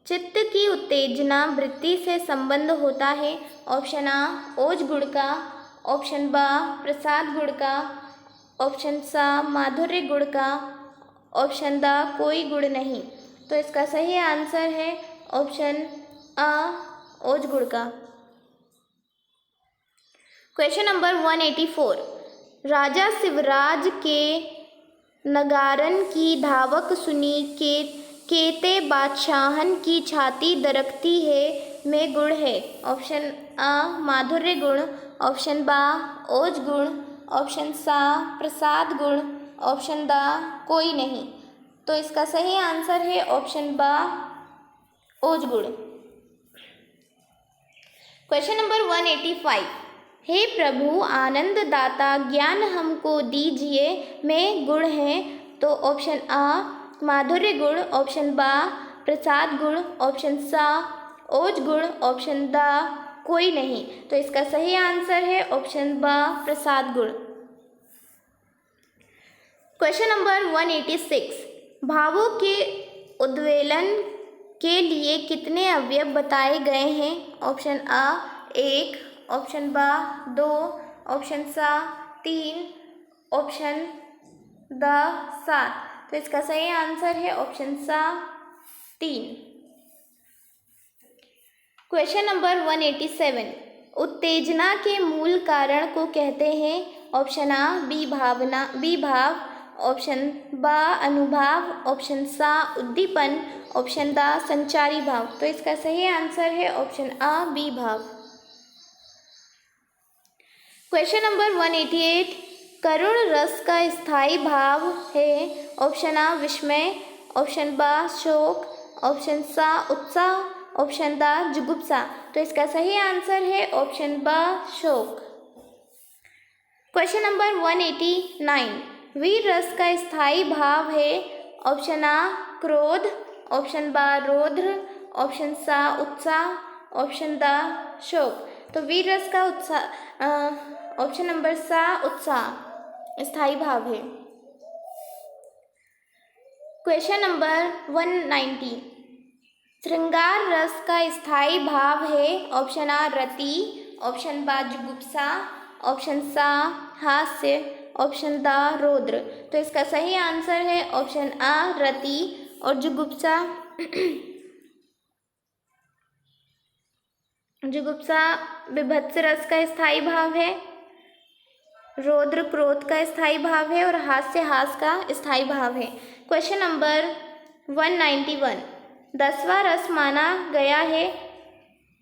चित्त की उत्तेजना वृत्ति से संबंध होता है। ऑप्शन आ ओज गुण का, ऑप्शन बा प्रसाद गुण का, ऑप्शन सा माधुर्य गुण का, ऑप्शन दा कोई गुण नहीं। तो इसका सही आंसर है ऑप्शन आ ओज गुण का। क्वेश्चन नंबर 184, राजा शिवराज के नगारन की धावक सुनी केते बादशाहन की छाती दरकती है में गुण है। ऑप्शन आ माधुर्य गुण, ऑप्शन बा ओज गुण, ऑप्शन सा प्रसाद गुण, ऑप्शन दा कोई नहीं। तो इसका सही आंसर है ऑप्शन बा ओज गुण। क्वेश्चन नंबर 185, हे प्रभु आनंद दाता ज्ञान हमको दीजिए में गुण है। तो ऑप्शन आ माधुर्य गुण, ऑप्शन बा प्रसाद गुण, ऑप्शन सा ओज गुण, ऑप्शन दा कोई नहीं। तो इसका सही आंसर है ऑप्शन बा प्रसाद गुण। क्वेश्चन नंबर 186, भावों के उद्वेलन के लिए कितने अवयव बताए गए हैं। ऑप्शन आ 1, ऑप्शन बा 2, ऑप्शन सा 3, ऑप्शन द 7। तो इसका सही आंसर है ऑप्शन सा 3। क्वेश्चन नंबर 187, उत्तेजना के मूल कारण को कहते हैं। ऑप्शन आ बी भाव, ऑप्शन बा अनुभाव, ऑप्शन सा उद्दीपन, ऑप्शन दा संचारी भाव। तो इसका सही आंसर है ऑप्शन आ बी भाव। क्वेश्चन नंबर 188, करुण रस का स्थायी भाव है। ऑप्शन आ विस्मय, ऑप्शन बा शोक, ऑप्शन सा उत्साह, ऑप्शन दा जुगुप्सा। तो इसका सही आंसर है ऑप्शन बा शोक। क्वेश्चन नंबर 189, वीर रस का स्थायी भाव है। ऑप्शन आ क्रोध, ऑप्शन बा रौद्र, ऑप्शन सा उत्साह, ऑप्शन दा शोक। तो वीर रस का ऑप्शन नंबर सा उत्साह स्थायी भाव है। क्वेश्चन नंबर 190, श्रृंगार रस का स्थायी भाव है। ऑप्शन आ रति, ऑप्शन बा जुगुप्सा, ऑप्शन सा हास्य, ऑप्शन दा रौद्र। तो इसका सही आंसर है ऑप्शन आ रति और जुगुप्सा। जुगुप्सा विभत्स रस का स्थायी भाव है, रौद्र क्रोध का स्थायी भाव है और हास्य हास का स्थायी भाव है। क्वेश्चन नंबर 191, 10वां रस माना गया है।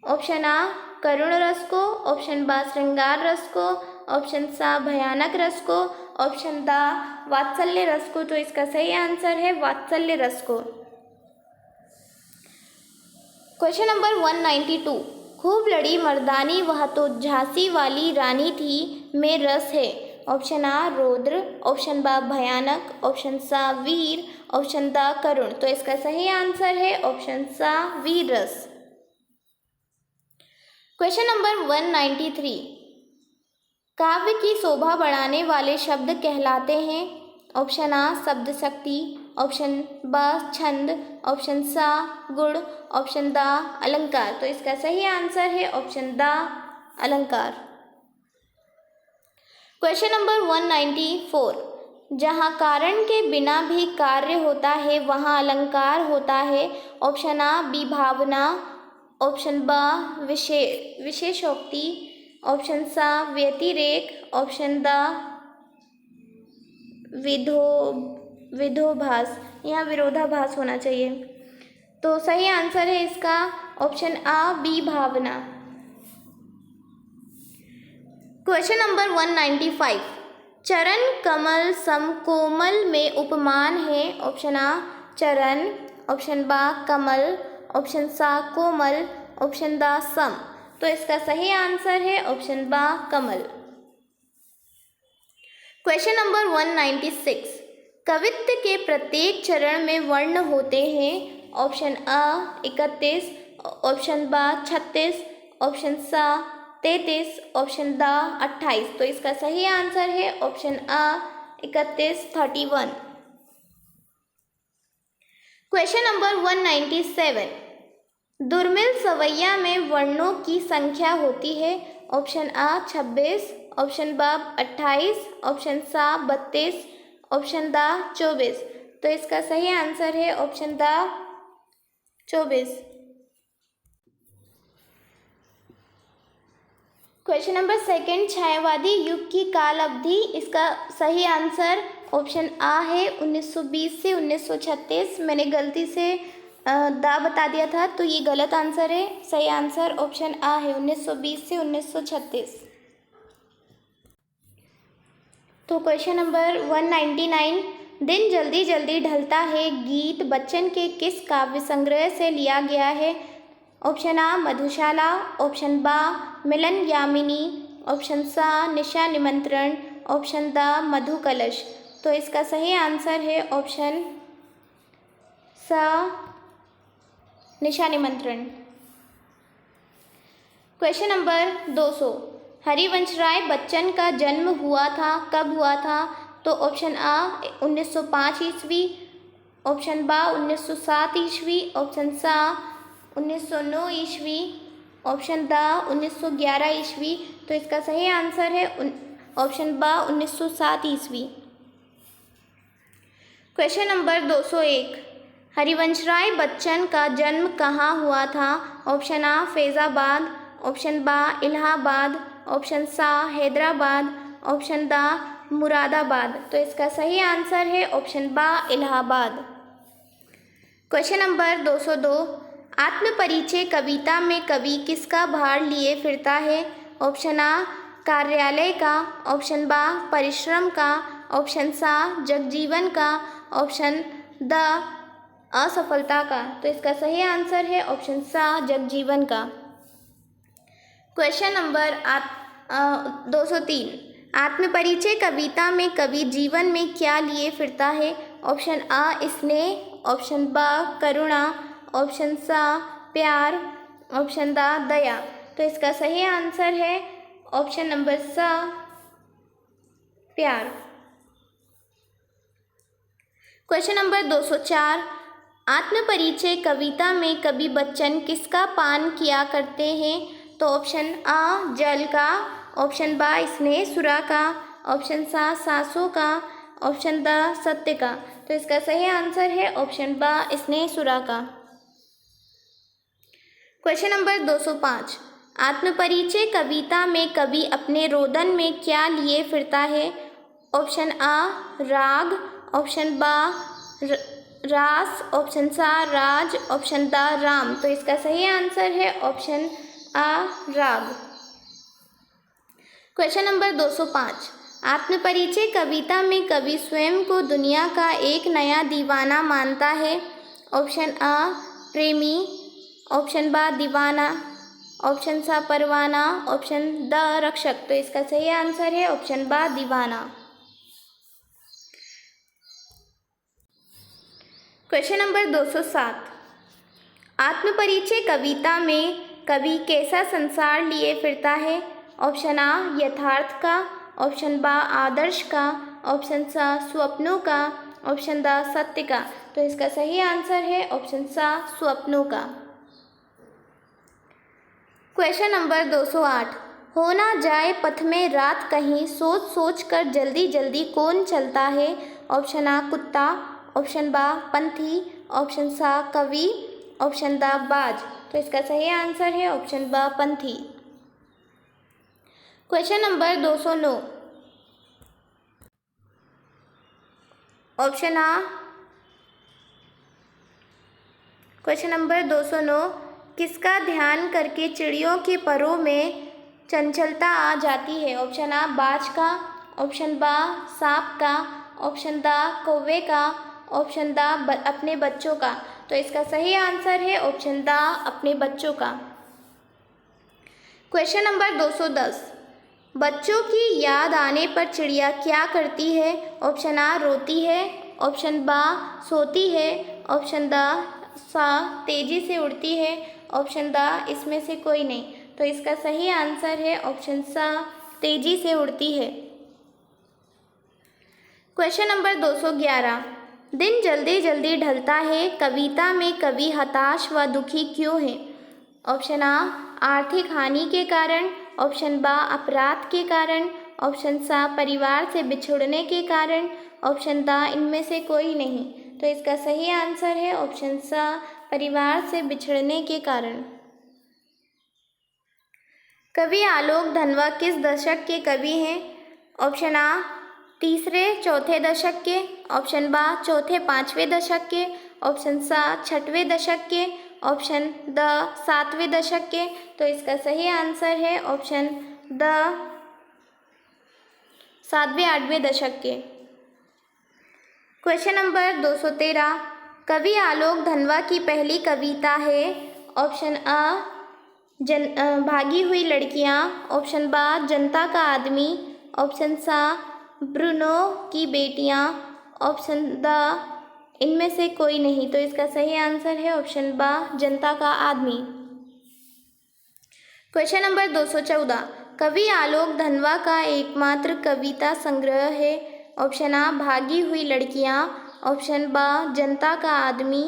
ऑप्शन आ करुण रस को, ऑप्शन बा श्रृंगार रस को, ऑप्शन सा भयानक रस को, ऑप्शन दा वात्सल्य रस को। तो इसका सही आंसर है वात्सल्य रस को। क्वेश्चन नंबर 192, खूब लड़ी मर्दानी वह तो झांसी वाली रानी थी में रस है। ऑप्शन आ रौद्र, ऑप्शन बा भयानक, ऑप्शन सा वीर, ऑप्शन दा करुण। तो इसका सही आंसर है ऑप्शन सा वीर रस। क्वेश्चन नंबर 193, काव्य की शोभा बढ़ाने वाले शब्द कहलाते हैं। ऑप्शन आ शब्द शक्ति, ऑप्शन बा छंद, ऑप्शन सा गुण, ऑप्शन दा अलंकार। तो इसका सही आंसर है ऑप्शन दा अलंकार। क्वेश्चन नंबर 194, जहाँ कारण के बिना भी कार्य होता है वहाँ अलंकार होता है। ऑप्शन आ विभावना, ऑप्शन बा विशेषोक्ति, ऑप्शन सा व्यतिरेक, ऑप्शन दा विरोधाभास। यहाँ विरोधाभास होना चाहिए। तो सही आंसर है इसका ऑप्शन आ विभावना। क्वेश्चन नंबर 195, चरण कमल सम कोमल में उपमान है। ऑप्शन आ चरण, ऑप्शन बा कमल, ऑप्शन सा कोमल, ऑप्शन दा सम। तो इसका सही आंसर है ऑप्शन बा कमल। क्वेश्चन नंबर 196, कवित्व के प्रत्येक चरण में वर्ण होते हैं। ऑप्शन आ 31, ऑप्शन बा 36, ऑप्शन सा 33, ऑप्शन दा 28। तो इसका सही आंसर है ऑप्शन आ 31, 31। क्वेश्चन नंबर 197, दुर्मिल सवैया में वर्णों की संख्या होती है। ऑप्शन आ 26, ऑप्शन बा 28, ऑप्शन सा 32, ऑप्शन दा 24। तो इसका सही आंसर है ऑप्शन दा 24। क्वेश्चन नंबर सेकंड, छायावादी युग की काल अवधि। इसका सही आंसर ऑप्शन आ है 1920 से 1936। मैंने गलती से दा बता दिया था, तो ये गलत आंसर है। सही आंसर ऑप्शन आ है 1920 से 1936। तो क्वेश्चन नंबर 199, दिन जल्दी जल्दी ढलता है गीत बच्चन के किस काव्य संग्रह से लिया गया है। ऑप्शन आ मधुशाला, ऑप्शन बा मिलन यामिनी, ऑप्शन सा निशा निमंत्रण, ऑप्शन दा मधु कलश। तो इसका सही आंसर है ऑप्शन सा निशा निमंत्रण। क्वेश्चन नंबर 200, हरिवंश राय बच्चन का जन्म हुआ था, कब हुआ था। तो ऑप्शन आ 1905 ईस्वी, ऑप्शन बा 1907 ईस्वी, ऑप्शन सा 1909 ईस्वी, ऑप्शन दा 1911 ईस्वी। तो इसका सही आंसर है ऑप्शन बा 1907 ईस्वी। क्वेश्चन नंबर 201, हरिवंश राय बच्चन का जन्म कहाँ हुआ था। ऑप्शन आ फैज़ाबाद, ऑप्शन बा इलाहाबाद, ऑप्शन सा हैदराबाद, ऑप्शन दा मुरादाबाद। तो इसका सही आंसर है ऑप्शन बा इलाहाबाद। क्वेश्चन नंबर 202, आत्मपरिचय कविता में कवि किसका भार लिए फिरता है। ऑप्शन आ कार्यालय का, ऑप्शन बा परिश्रम का, ऑप्शन सा जगजीवन का, ऑप्शन द असफलता का। तो इसका सही आंसर है ऑप्शन सा जगजीवन का। क्वेश्चन नंबर 203, आत्मपरिचय कविता में कवि जीवन में क्या लिए फिरता है। ऑप्शन आ स्नेह, ऑप्शन बा करुणा, ऑप्शन सा प्यार, ऑप्शन दा दया। तो इसका सही आंसर है ऑप्शन नंबर सा प्यार। क्वेश्चन नंबर 204, आत्मपरिचय कविता में कवि बच्चन किसका पान किया करते हैं। तो ऑप्शन आ जल का, ऑप्शन बा स्नेह सुरा का, ऑप्शन सा सांसों का, ऑप्शन दा सत्य का। तो इसका सही आंसर है ऑप्शन बा स्नेह सुरा का। क्वेश्चन नंबर 205, आत्मपरिचय कविता में कवि अपने रोदन में क्या लिए फिरता है। ऑप्शन आ राग, ऑप्शन बा रास, ऑप्शन सा राज, ऑप्शन दा राम। तो इसका सही आंसर है ऑप्शन आ राग। क्वेश्चन नंबर 205, आत्मपरिचय कविता में कवि स्वयं को दुनिया का एक नया दीवाना मानता है। ऑप्शन आ प्रेमी, ऑप्शन बा दीवाना, ऑप्शन सा परवाना, ऑप्शन द रक्षक। तो इसका सही आंसर है ऑप्शन बा दीवाना। क्वेश्चन नंबर 207, आत्मपरिचय कविता में कवि कैसा संसार लिए फिरता है। ऑप्शन आ यथार्थ का, ऑप्शन बा आदर्श का, ऑप्शन सा स्वप्नों का, ऑप्शन दा सत्य का। तो इसका सही आंसर है ऑप्शन सा स्वप्नों का। क्वेश्चन नंबर 208, हो ना जाए पथ में रात कहीं, सोच सोच कर जल्दी जल्दी कौन चलता है। ऑप्शन आ कुत्ता, ऑप्शन बा पंथी, ऑप्शन सा कवि, ऑप्शन दा बाज। तो इसका सही आंसर है ऑप्शन बा पंथी। क्वेश्चन नंबर 209, ऑप्शन आ क्वेश्चन नंबर 209, किसका ध्यान करके चिड़ियों के परों में चंचलता आ जाती है। ऑप्शन आ बाज का, ऑप्शन बा सांप का, ऑप्शन दा कौवे का, ऑप्शन दा अपने बच्चों का। तो इसका सही आंसर है ऑप्शन दा अपने बच्चों का। क्वेश्चन नंबर 210, बच्चों की याद आने पर चिड़िया क्या करती है? ऑप्शन आ रोती है, ऑप्शन बा सोती है, ऑप्शन दा सा तेजी से उड़ती है, ऑप्शन दा इसमें से कोई नहीं। तो इसका सही आंसर है ऑप्शन सा तेजी से उड़ती है। क्वेश्चन नंबर 211, दिन जल्दी जल्दी ढलता है, कविता में कवि हताश व दुखी क्यों है? ऑप्शन आ आर्थिक हानि के कारण, ऑप्शन बा अपराध के कारण, ऑप्शन सा परिवार से बिछुड़ने के कारण, ऑप्शन दा इनमें से कोई नहीं। तो इसका सही आंसर है ऑप्शन सा परिवार से बिछड़ने के कारण। कवि आलोक धनवा किस दशक के कवि हैं? ऑप्शन आ तीसरे चौथे दशक के, ऑप्शन बा चौथे पाँचवें दशक के, ऑप्शन सा छठवें दशक के, ऑप्शन द सातवें दशक के। तो इसका सही आंसर है ऑप्शन द सातवें आठवें दशक के। क्वेश्चन नंबर 213, कवि आलोक धनवा की पहली कविता है? ऑप्शन आ भागी हुई लड़कियां, ऑप्शन बा जनता का आदमी, ऑप्शन सा ब्रूनो की बेटियां, ऑप्शन द इनमें से कोई नहीं। तो इसका सही आंसर है ऑप्शन बा जनता का आदमी। क्वेश्चन नंबर 214, कवि आलोक धनवा का एकमात्र कविता संग्रह है? ऑप्शन आ भागी हुई लड़कियां, ऑप्शन बा जनता का आदमी,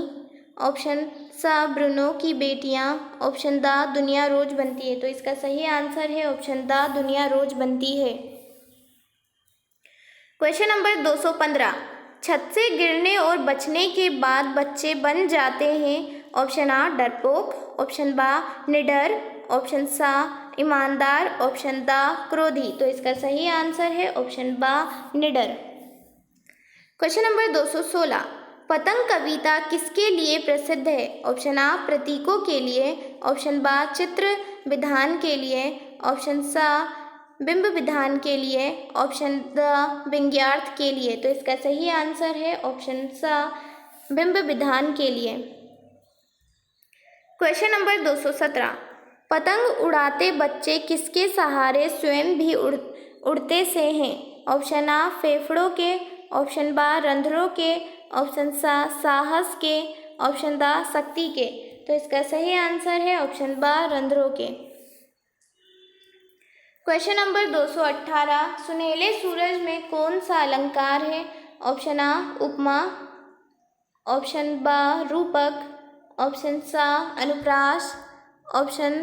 ऑप्शन सा ब्रूनो की बेटियां, ऑप्शन दा दुनिया रोज बनती है। तो इसका सही आंसर है ऑप्शन दा दुनिया रोज बनती है। क्वेश्चन नंबर 215, छत से गिरने और बचने के बाद बच्चे बन जाते हैं? ऑप्शन आ डरपोक, ऑप्शन बा निडर, ऑप्शन सा ईमानदार, ऑप्शन दा क्रोधी। तो इसका सही आंसर है ऑप्शन बा निडर। क्वेश्चन नंबर 216, पतंग कविता किसके लिए प्रसिद्ध है? ऑप्शन आ प्रतीकों के लिए, ऑप्शन बा चित्र विधान के लिए, ऑप्शन सा बिंब विधान के लिए, ऑप्शन द व्यंग्यार्थ के लिए। तो इसका सही आंसर है ऑप्शन सा बिंब विधान के लिए। क्वेश्चन नंबर 217, पतंग उड़ाते बच्चे किसके सहारे स्वयं भी उड़ते से हैं? ऑप्शन आ फेफड़ों के, ऑप्शन बा रंध्रों के, ऑप्शन सा साहस के, ऑप्शन दा शक्ति के। तो इसका सही आंसर है ऑप्शन बा रंध्रों के। क्वेश्चन नंबर 218, सुनहले सूरज में कौन सा अलंकार है? ऑप्शन आ उपमा, ऑप्शन बा रूपक, ऑप्शन सा अनुप्रास, ऑप्शन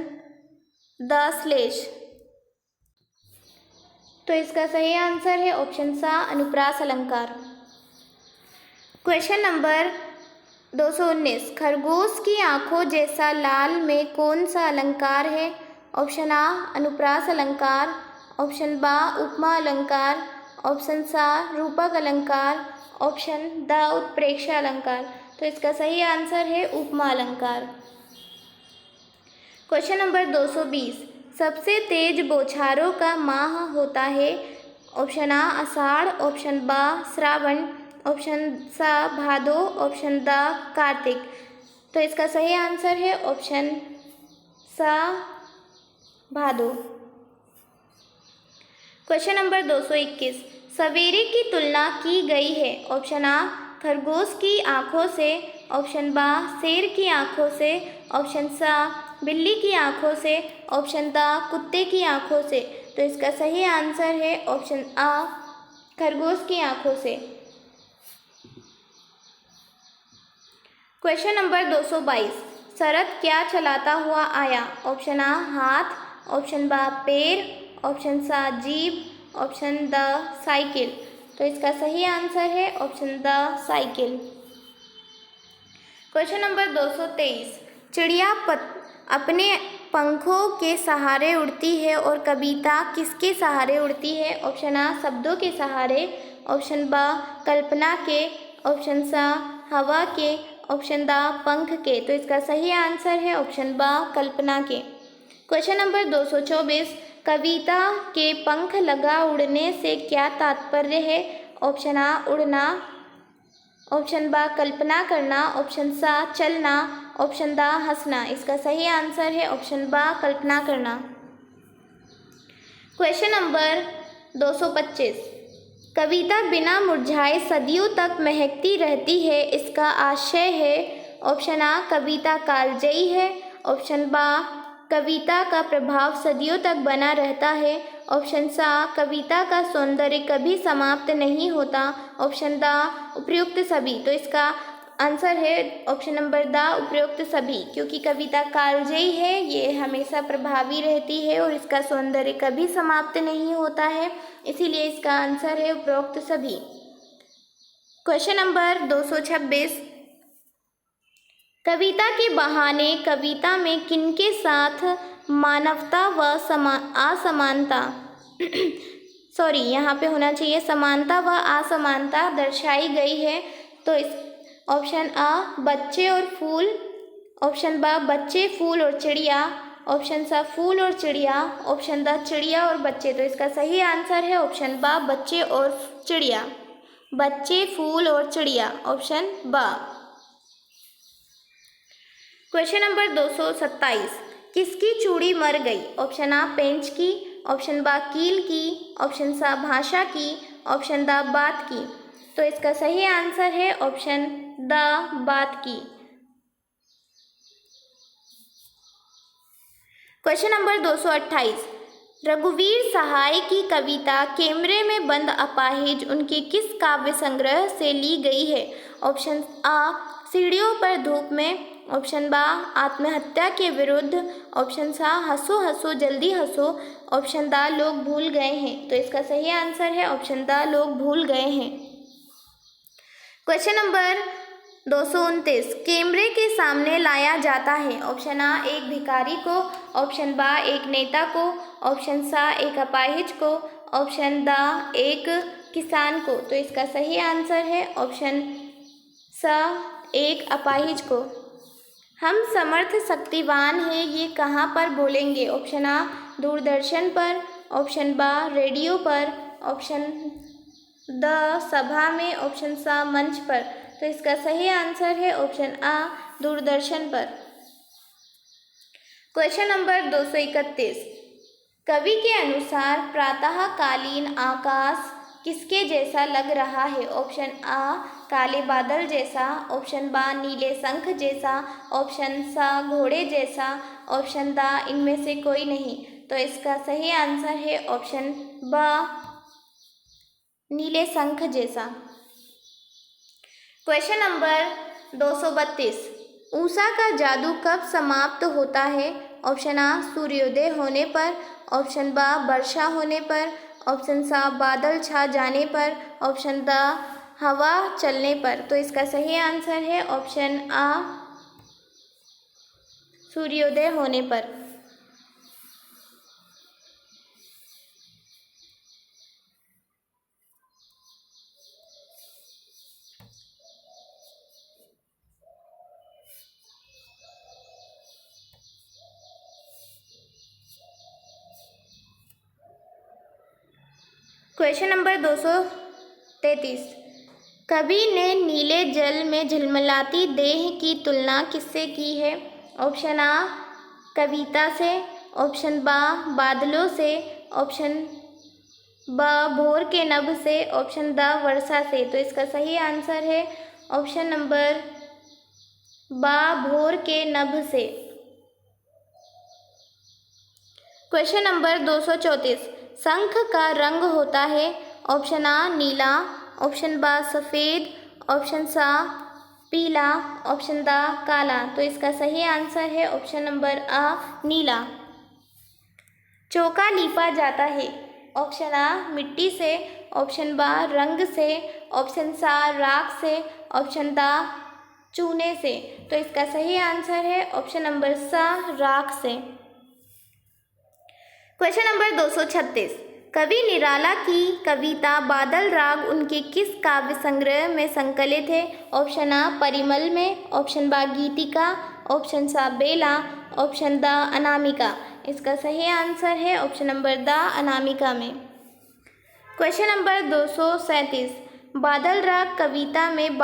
द श्लेष। तो इसका सही आंसर है ऑप्शन सा अनुप्रास अलंकार। क्वेश्चन नंबर 219, खरगोश की आंखों जैसा लाल में कौन सा अलंकार है? ऑप्शन आ अनुप्रास अलंकार, ऑप्शन बा उपमा अलंकार, ऑप्शन सा रूपक अलंकार, ऑप्शन द उत्प्रेक्षा अलंकार। तो इसका सही आंसर है उपमा अलंकार। क्वेश्चन नंबर 220, सबसे तेज बौछारों का माह होता है? ऑप्शन आ आषाढ़, ऑप्शन बा श्रावण, ऑप्शन सा भादो, ऑप्शन द कार्तिक। तो इसका सही आंसर है ऑप्शन सा भादो। क्वेश्चन नंबर 221, सवेरे की तुलना की गई है? ऑप्शन आ खरगोश की आँखों से, ऑप्शन बा शेर की आँखों से, ऑप्शन सा बिल्ली की आँखों से, ऑप्शन द कुत्ते की आँखों से। तो इसका सही आंसर है ऑप्शन आ खरगोश की आँखों से। क्वेश्चन नंबर 222, शरद क्या चलाता हुआ आया? ऑप्शन आ हाथ, ऑप्शन बा पैर, ऑप्शन सा जीभ, ऑप्शन द साइकिल। तो इसका सही आंसर है option the cycle. Question number 223, चिड़िया अपने पंखों के सहारे उड़ती है और कविता किसके सहारे उड़ती है? ऑप्शन आ शब्दों के सहारे, ऑप्शन बा कल्पना के, ऑप्शन सा हवा के, ऑप्शन द पंख के। तो इसका सही आंसर है ऑप्शन बा कल्पना के। क्वेश्चन नंबर 224, कविता के पंख लगा उड़ने से क्या तात्पर्य है? ऑप्शन आ उड़ना, ऑप्शन बा कल्पना करना, ऑप्शन सा चलना, ऑप्शन द हंसना। इसका सही आंसर है ऑप्शन बा कल्पना करना। क्वेश्चन नंबर 225, कविता बिना मुरझाए सदियों तक महकती रहती है, इसका आशय है। ऑप्शन आ, कविता कालजयी है। ऑप्शन बा, कविता का प्रभाव सदियों तक बना रहता है। ऑप्शन सा, कविता का सौंदर्य कभी समाप्त नहीं होता। ऑप्शन दा, उपयुक्त सभी। तो इसका आंसर है ऑप्शन नंबर दा, उपयुक्त सभी, क्योंकि कविता कालजयी है, ये हमेशा प्रभावी रहती है और इसका सौंदर्य कभी समाप्त नहीं होता है, इसीलिए इसका आंसर है उपरोक्त सभी। क्वेश्चन नंबर 226, कविता के बहाने कविता में किनके साथ मानवता व असमानता सॉरी यहाँ पे होना चाहिए समानता व असमानता दर्शाई गई है। तो इस ऑप्शन आ, बच्चे और फूल। ऑप्शन बा, बच्चे फूल और चिड़िया। ऑप्शन सा, फूल और चिड़िया। ऑप्शन द, चिड़िया और बच्चे। तो इसका सही आंसर है ऑप्शन बा, बच्चे और चिड़िया। बच्चे, फूल और चिड़िया, ऑप्शन बा। क्वेश्चन नंबर 227, किसकी चूड़ी मर गई? ऑप्शन आ, पेंच की। ऑप्शन बा, कील की। ऑप्शन सा, भाषा की। ऑप्शन द, बात की। तो इसका सही आंसर है ऑप्शन द, बात की। क्वेश्चन नंबर 228, रघुवीर सहाय की कविता कैमरे में बंद अपाहिज उनके किस काव्य संग्रह से ली गई है? ऑप्शन आ, सीढ़ियों पर धूप में। ऑप्शन बा, आत्महत्या के विरुद्ध। ऑप्शन सा, हंसो हंसो जल्दी हंसो। ऑप्शन दा, लोग भूल गए हैं। तो इसका सही आंसर है ऑप्शन दा, लोग भूल गए हैं। क्वेश्चन नंबर 229, कैमरे के सामने लाया जाता है। ऑप्शन आ, एक भिखारी को। ऑप्शन बा, एक नेता को। ऑप्शन सा, एक अपाहिज को। ऑप्शन दा, एक किसान को। तो इसका सही आंसर है ऑप्शन सा, एक अपाहिज को। हम समर्थ शक्तिवान हैं, ये कहाँ पर बोलेंगे? ऑप्शन आ, दूरदर्शन पर। ऑप्शन बा, रेडियो पर। ऑप्शन द, सभा में। ऑप्शन सा, मंच पर। तो इसका सही आंसर है ऑप्शन आ, दूरदर्शन पर। क्वेश्चन नंबर 231, कवि के अनुसार प्रातःकालीन आकाश किसके जैसा लग रहा है? ऑप्शन आ, काले बादल जैसा। ऑप्शन बा, नीले शंख जैसा। ऑप्शन सा, घोड़े जैसा। ऑप्शन दा, इनमें से कोई नहीं। तो इसका सही आंसर है ऑप्शन बा, नीले शंख जैसा। क्वेश्चन नंबर 232, ऊषा का जादू कब समाप्त होता है? ऑप्शन आ, सूर्योदय होने पर। ऑप्शन बा, वर्षा होने पर। ऑप्शन सा, बादल छा जाने पर। ऑप्शन द, हवा चलने पर। तो इसका सही आंसर है ऑप्शन आ, सूर्योदय होने पर। क्वेश्चन नंबर 233, कवि ने नीले जल में झिलमिलाती देह की तुलना किससे की है? ऑप्शन आ, कविता से। ऑप्शन बा, बादलों से। ऑप्शन बा, भोर के नभ से। ऑप्शन द, वर्षा से। तो इसका सही आंसर है ऑप्शन नंबर बा, भोर के नभ से। क्वेश्चन नंबर 234, शंख का रंग होता है। ऑप्शन आ, नीला। ऑप्शन बा, सफ़ेद। ऑप्शन सा, पीला। ऑप्शन दा, काला। तो इसका सही आंसर है ऑप्शन नंबर आ, नीला। चौका लीपा जाता है। ऑप्शन आ, मिट्टी से। ऑप्शन बा, रंग से। ऑप्शन सा, राख से। ऑप्शन दा, चूने से। तो इसका सही आंसर है ऑप्शन नंबर सा, राख से। क्वेश्चन नंबर 236, कवि निराला की कविता बादल राग उनके किस काव्य संग्रह में संकलित है? ऑप्शन आ, परिमल में। ऑप्शन बा, गीतिका। ऑप्शन सा, बेला। Option the, Anamika. इसका सही आंसर है ऑप्शन नंबर द, अनामिका में। क्वेश्चन नंबर 237, बादल राग कविता में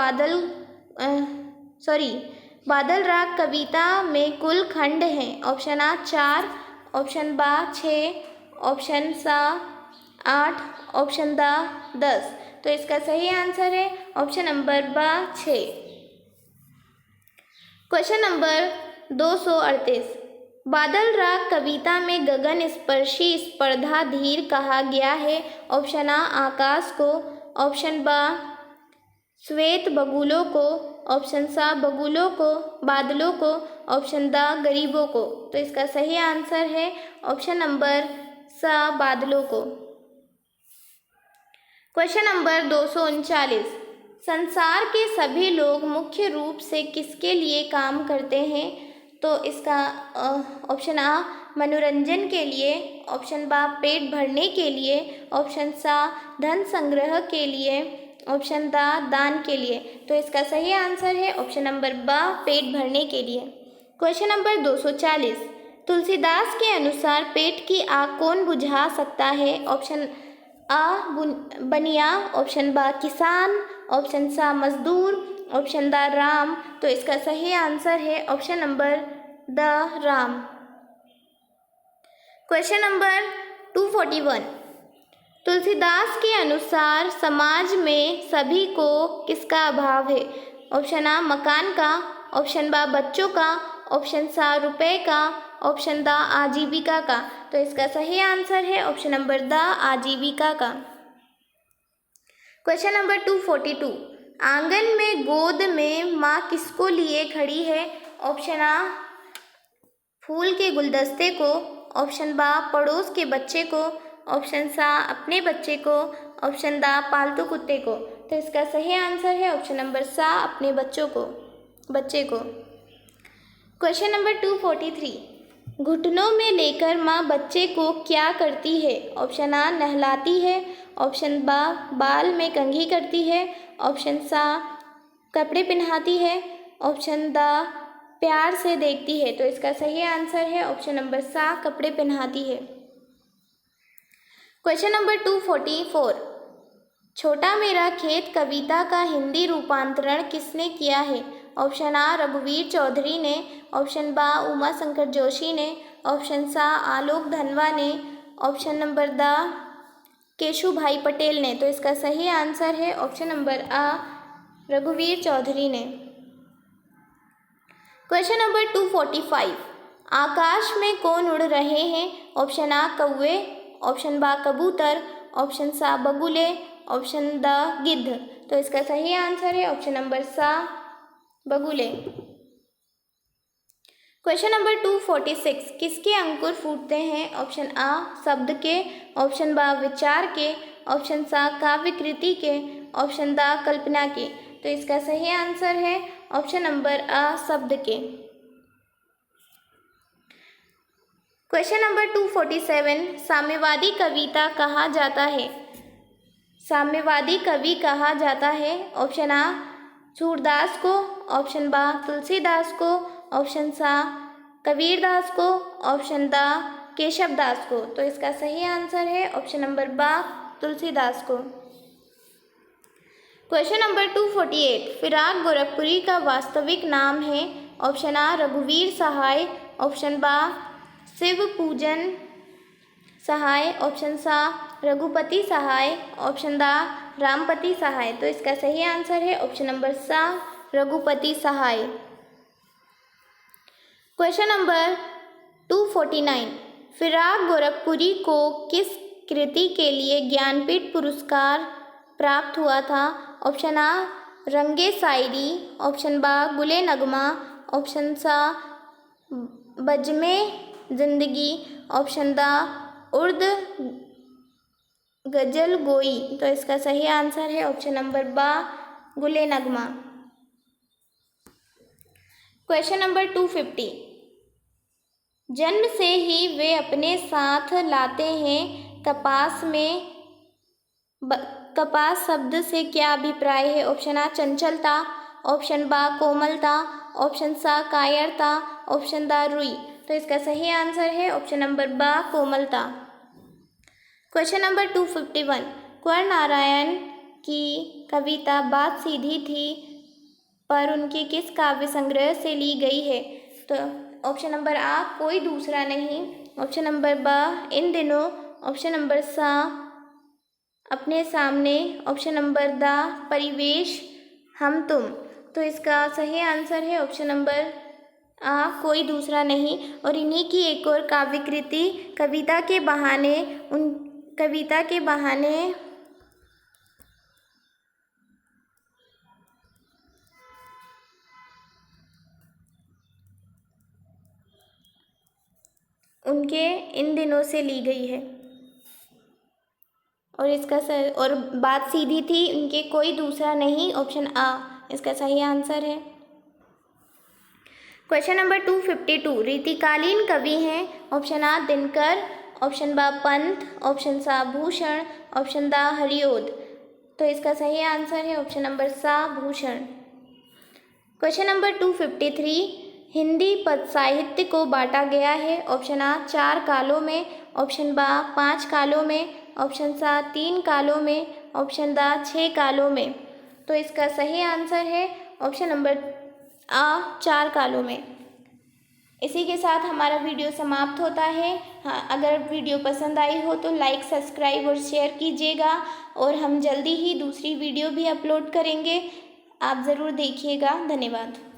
बादल राग कविता में कुल खंड हैं। ऑप्शन आ, 4। ऑप्शन बा, 6। ऑप्शन सा 8, ऑप्शन द 10। तो इसका सही आंसर है ऑप्शन नंबर ब 6। क्वेश्चन नंबर 238, बादल राग कविता में गगन स्पर्शी स्पर्धा धीर कहा गया है। ऑप्शन आ आकाश को, ऑप्शन ब श्वेत बगुलों को, ऑप्शन सा बगुलों को, बादलों को, ऑप्शन द गरीबों को। तो इसका सही आंसर है ऑप्शन नंबर सा बादलों को। क्वेश्चन नंबर 239, संसार के सभी लोग मुख्य रूप से किसके लिए काम करते हैं। तो इसका ऑप्शन आ मनोरंजन के लिए, ऑप्शन बा पेट भरने के लिए, ऑप्शन सा धन संग्रह के लिए, ऑप्शन द दान के लिए। तो इसका सही आंसर है ऑप्शन नंबर ब पेट भरने के लिए। क्वेश्चन नंबर 240, तुलसीदास के अनुसार पेट की आग कौन बुझा सकता है। ऑप्शन आ बनिया, ऑप्शन बा किसान, ऑप्शन सा मजदूर, ऑप्शन द राम। तो इसका सही आंसर है option number the Ram. Question number 241, Tulsidas के अनुसार समाज में सभी को किसका अभाव है। ऑप्शन आ मकान का, ऑप्शन बा बच्चों का, ऑप्शन सा रुपए का, ऑप्शन द आजीविका का। तो इसका सही आंसर है ऑप्शन नंबर द आजीविका का। क्वेश्चन नंबर 242, आंगन में गोद में माँ किसको लिए खड़ी है। ऑप्शन आ फूल के गुलदस्ते को, ऑप्शन बा पड़ोस के बच्चे को, ऑप्शन सा अपने बच्चे को, ऑप्शन द पालतू कुत्ते को। तो इसका सही आंसर है ऑप्शन नंबर सा अपने बच्चे को। क्वेश्चन नंबर 243, घुटनों में लेकर माँ बच्चे को क्या करती है। ऑप्शन आ नहलाती है, ऑप्शन बा बाल में कंघी करती है, ऑप्शन सा कपड़े पहनाती है, ऑप्शन द प्यार से देखती है। तो इसका सही आंसर है ऑप्शन नंबर सा कपड़े पहनाती है। क्वेश्चन नंबर 244, छोटा मेरा खेत कविता का हिंदी रूपांतरण किसने किया है। ऑप्शन आ रघुवीर चौधरी ने, ऑप्शन बा उमा शंकर जोशी ने, ऑप्शन सा आलोक धनवा ने, ऑप्शन नंबर द केशु भाई पटेल ने। तो इसका सही आंसर है ऑप्शन नंबर आ रघुवीर चौधरी ने। क्वेश्चन नंबर 245, आकाश में कौन उड़ रहे हैं। ऑप्शन आ कौवे, ऑप्शन बा कबूतर, ऑप्शन सा बगुले, ऑप्शन द गिद्ध। तो इसका सही आंसर है ऑप्शन नंबर सा बगुले। क्वेश्चन नंबर 246, किसके अंकुर फूटते हैं। ऑप्शन आ शब्द के, ऑप्शन बा विचार के, ऑप्शन सा काव्यकृति के, ऑप्शन द कल्पना के। तो इसका सही आंसर है ऑप्शन नंबर आ शब्द के। क्वेश्चन नंबर 247, साम्यवादी कविता कहा जाता है। साम्यवादी कवि कहा जाता है। ऑप्शन आ सूरदास को, ऑप्शन बा तुलसीदास को, ऑप्शन सा कबीरदास को, ऑप्शन द केशव दास को। तो इसका सही आंसर है ऑप्शन नंबर बा तुलसीदास को। क्वेश्चन नंबर 248, फिराक गोरखपुरी का वास्तविक नाम है। ऑप्शन आ रघुवीर सहाय, ऑप्शन बा शिव पूजन सहाय, ऑप्शन सा रघुपति सहाय, ऑप्शन द रामपति सहाय। तो इसका सही आंसर है ऑप्शन नंबर सा रघुपति सहाय। क्वेश्चन नंबर 249, फिराक गोरखपुरी को किस कृति के लिए ज्ञानपीठ पुरस्कार प्राप्त हुआ था। ऑप्शन आ रंगे शायरी, ऑप्शन बा गुले नगमा, ऑप्शन सा बजमे जिंदगी, ऑप्शन द उर्द गजल गोई। तो इसका सही आंसर है ऑप्शन नंबर बा गुले नगमा। क्वेश्चन नंबर 250, जन्म से ही वे अपने साथ लाते हैं कपास में कपास शब्द से क्या अभिप्राय है। ऑप्शन आ चंचलता, ऑप्शन बा कोमलता, ऑप्शन सा कायरता, ऑप्शन द रुई। तो इसका सही आंसर है ऑप्शन नंबर बा कोमलता। क्वेश्चन नंबर 251, कुंवर नारायण की कविता बात सीधी थी पर उनके किस काव्य संग्रह से ली गई है। तो ऑप्शन नंबर आ कोई दूसरा नहीं, ऑप्शन नंबर बा इन दिनों, ऑप्शन नंबर सा अपने सामने, ऑप्शन नंबर द परिवेश, हम तुम। तो इसका सही आंसर है ऑप्शन नंबर कोई दूसरा नहीं। और इन्हीं की एक और काव्यकृति कविता के बहाने उनके इन दिनों से ली गई है। और बात सीधी थी, उनके कोई दूसरा नहीं, ऑप्शन इसका सही आंसर है। क्वेश्चन नंबर 252, रीतिकालीन कवि हैं, option Dinkar, option Pant, option Bhushan, option Hariaudh. तो इसका सही आंसर है option number Bhushan. Question number 253, Hindi पद साहित्य को बांटा गया है, ऑप्शन 4 कालों में, ऑप्शन 5 कालों में, ऑप्शन 3 कालों में, ऑप्शन 6 कालों में। तो इसका सही आंसर है ऑप्शन नंबर 4 कालों में। इसी के साथ हमारा वीडियो समाप्त होता है। हाँ, अगर वीडियो पसंद आई हो तो लाइक, सब्सक्राइब और शेयर कीजिएगा। और हम जल्दी ही दूसरी वीडियो भी अपलोड करेंगे, आप ज़रूर देखिएगा। धन्यवाद।